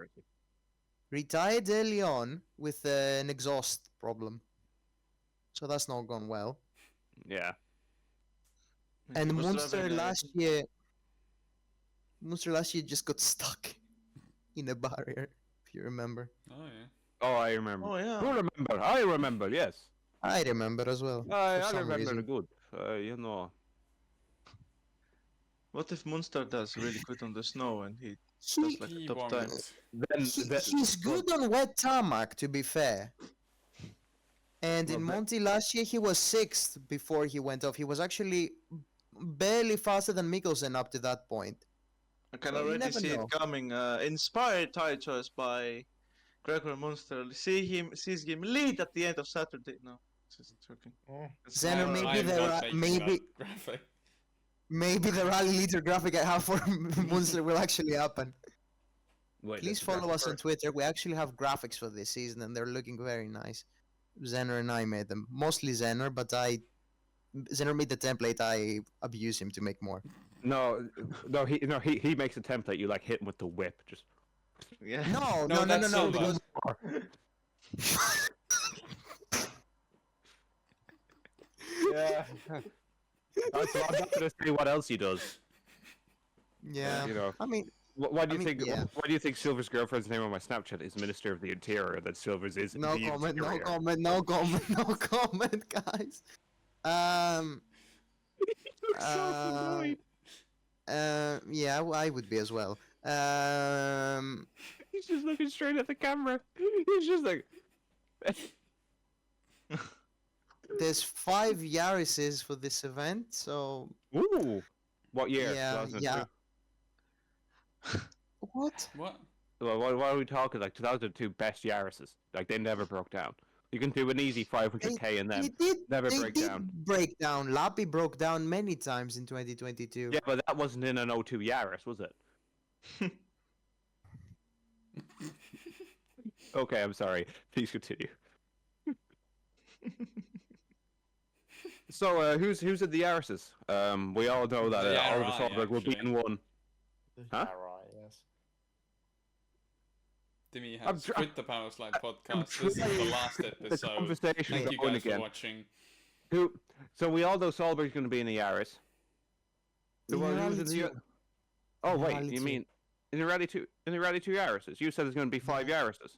Retired early on with an exhaust problem. So that's not gone well. Yeah. And Munster last year just got stuck in a barrier, if you remember. Oh, yeah. Oh, I remember. Oh, yeah. You remember? I remember, yes. I remember as well. I remember good. You know. What if Munster does really good on the snow and he does like a top time? He's good on wet tarmac, to be fair. And in Monty last year, he was 6th before he went off. He was actually barely faster than Mikkelsen up to that point. I can already see it coming. Inspired tire choice by Gregor Munster. Sees him lead at the end of Saturday. No, this isn't working. Zenner, maybe Maybe the rally leader graphic I have for Munster will actually happen. Wait, Please that's follow us on first. Twitter. We actually have graphics for this season, and they're looking very nice. Zener and I made them, mostly Zener, but Zener made the template. I abuse him to make more. No, he makes a template. You like hit him with the whip, just. Yeah. No, that's Silva. because Yeah. I'm not gonna say what else he does. yeah, You know. I mean, Why do you I mean, think? yeah. Why do you think Silver's girlfriend's name on my Snapchat is Minister of the Interior? That Silver's is no the comment, no Interior? comment, no comment, no comment, guys. So Yeah, I would be as well. He's just looking straight at the camera. He's just like. There's 5 Yarises for this event, so Ooh. What year? yeah, 2002? yeah. What? What? Well, why are we talking like 2002 best Yarises? Like they never broke down. You can do an easy 500k and then never They break did down. break down. Lappy broke down many times in 2022. Yeah, but that wasn't in an 02 Yaris, was it? Okay, I'm sorry. Please continue. So, who's in the Yarises? We all know that The Oliver RI, Solberg will be actually. in one. Huh? Yeah, right, yes. Dimi I'm has tr- quit the Powerslide podcast. This is the trying- last The episode. conversation Thank you going guys for again. watching. So we all know Solberg's going to be in the Yaris. In Well, the who's Rally in the? 2. Oh In the wait, Rally you 2. mean in the Rally 2? In the Rally 2 Yarises? You said there's going to be 5 Yarises.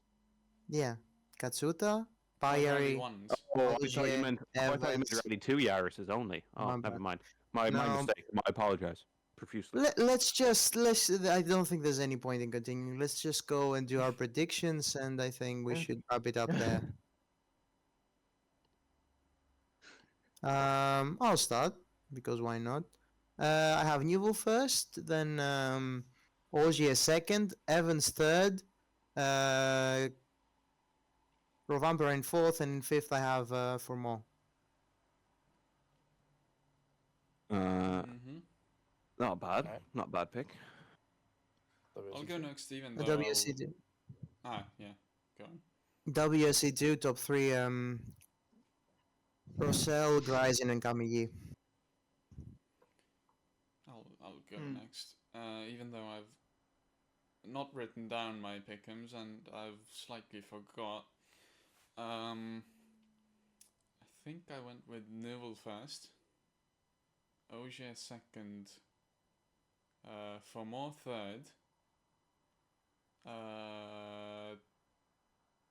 Yeah, Katsuta, Rally Bayari. ones. Oh, I thought you Ogier, meant Evans. Rally 2 Yarises only. Oh, My never bad. mind. My No. mistake. I apologize profusely. Let's. I don't think there's any point in continuing. Let's just go and do our predictions, and I think we should wrap it up there. I'll start because why not? I have Newell first, then Ogier second, Evans third, Rovamper in fourth, and in fifth I have Formol. Mm-hmm. Not bad. Alright. Not bad pick. I'll go next, even though. WSC2. Yeah, go on. WSC2 top 3. Rossell, Gryzin, and Camille. I'll go next. Even though I've not written down my pick'ems and I've slightly forgot. I think I went with Newell first. Ogier second. Formor third.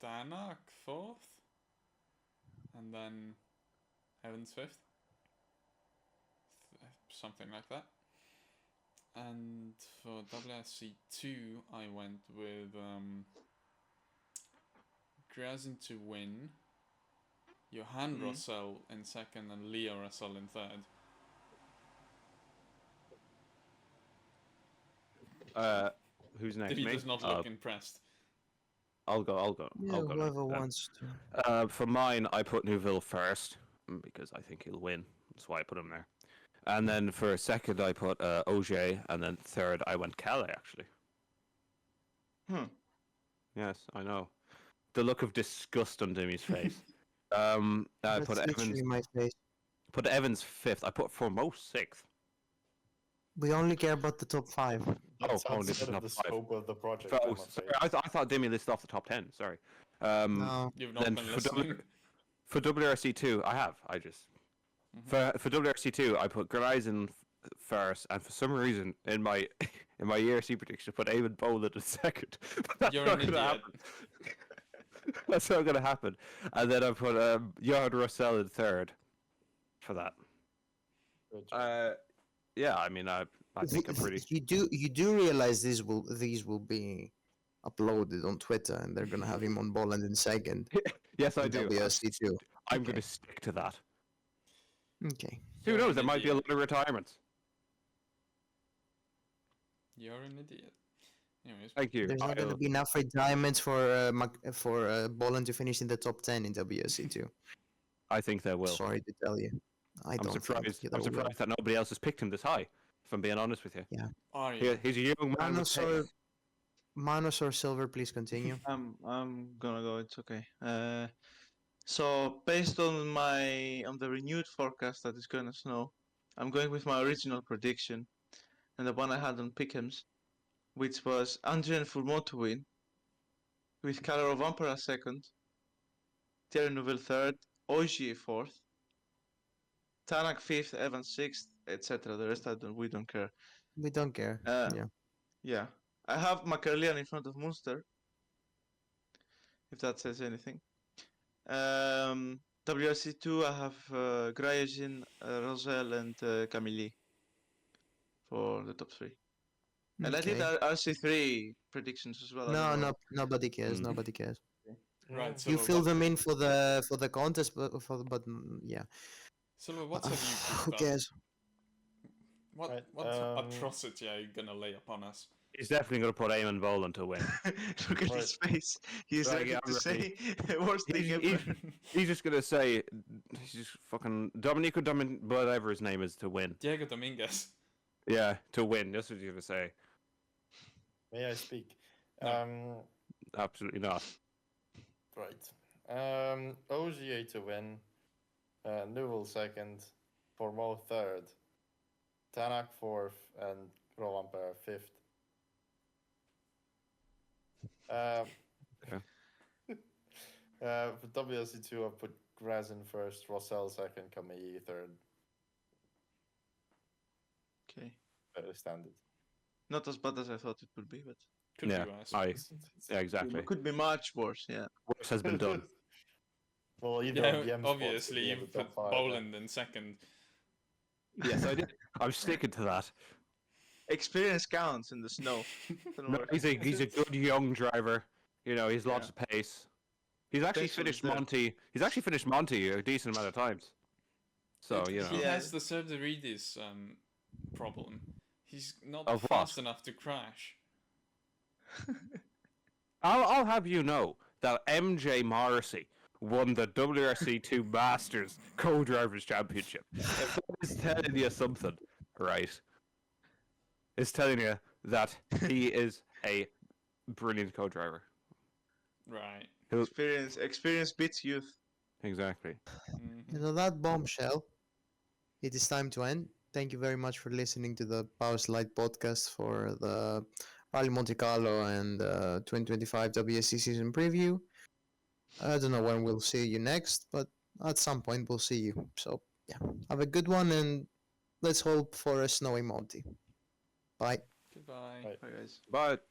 Danak fourth. And then Evans fifth. Something like that. And for WSC2, I went with Grazin to win, Johan Rossell in second, and Leo Rossell in third. Who's next? He Me? does not look impressed. I'll go. Yeah, I'll go. whoever next. wants to. For mine, I put Neuville first because I think he'll win. That's why I put him there. And then for second, I put Ogier, and then third, I went Calais actually. Yes, I know. The look of disgust on Demi's face. I That's put Evans. literally my face. Put Evans fifth. I put Foremost sixth. We only care about the top 5. That's only outside the of the top 5. scope of the project. Oh, I'm afraid. sorry, I thought Demi listed off the top 10. Sorry. No. You've not Then been for listening. For WRC2, I have. I just for WRC2, I put Gryzin first, and for some reason in my ERC prediction, I put Eamon Boland in second. But that's You're not an gonna idiot. happen. That's not gonna happen. And then I put Johan Rossell in third for that. Good job. Yeah, I mean, I think I'm pretty. You do realize these will be uploaded on Twitter, and they're gonna have him on Boland in second. Yes, I in do. WSC2. I'm Okay. gonna stick to that. Okay. Who You're knows? an There might be a idiot. lot of retirements. You're an idiot. Anyways, Thank you. There's not gonna I'll- be enough retirements for Boland to finish in the top 10 in WSC2. I think they will. Sorry to tell you. I I'm don't think surprised. either I'm will. surprised that nobody else has picked him this high. If I'm being honest with you, Are you? he's a young man with Manos pace. Manos or Silver, please continue. I'm gonna go. It's okay. So based on the renewed forecast that it's gonna snow, I'm going with my original prediction, and the one I had on Pickham's, which was Andrian Fourmont to win, with Calor Vampera second, Thierry Neuville third, Ogier fourth, Tanak fifth, Evans sixth, etc. The rest we don't care. We don't care. Yeah. Yeah. I have McCarlean in front of Munster, if that says anything. WRC2, I have Grayezin, Rosel, and Camille for the top three. And I did Okay. RC3 predictions as well. I don't know. No, nobody cares. Mm. Nobody cares. Right. You Silver, fill what, them in for the contest, but yeah. Silver, what have you Who picked up? cares? What Right, atrocity are you gonna lay upon us? He's definitely going to put Eamon Boland to win. Look at his face. He's Right, ready yeah, to I'm say the worst thing He's, ever. he's just going to say, he's just fucking Dominico whatever his name is, to win. Diego Dominguez. Yeah, to win. That's what he's going to say. May I speak? No. Absolutely not. Right. Ogier to win. Newell second. Formeau third. Tanak fourth. And Rovanperä fifth. For WSC2, I put Grazin first, Rossell second, Camille third. Okay. Very standard. Not as bad as I thought it would be, but Could Yeah, be worse. yeah, exactly. it could be much worse. Yeah. Worse has been done. Well, either Yeah, on the M obviously you you put Boland in second. Yes, I did. I'm sticking to that. Experience counts in the snow. No, he's a good young driver. You know, he's lots of pace. He's actually Pace was finished there. Monty. He's actually finished Monty a decent amount of times. So you know. He Yeah. has the Serderidis problem. He's not Of what? fast enough to crash. I'll have you know that MJ Morrissey won the WRC2 Masters Co-Drivers Championship. If that is telling you something, right? It's telling you that he is a brilliant co-driver. Right. Experience beats youth. Exactly. Mhm. And on that bombshell, it is time to end. Thank you very much for listening to the Powerslide podcast for the Rally Monte-Carlo and 2025 WSC season preview. I don't know when we'll see you next, but at some point we'll see you. So, yeah, have a good one, and let's hope for a snowy Monty. Bye. Goodbye. Right. Bye, guys. But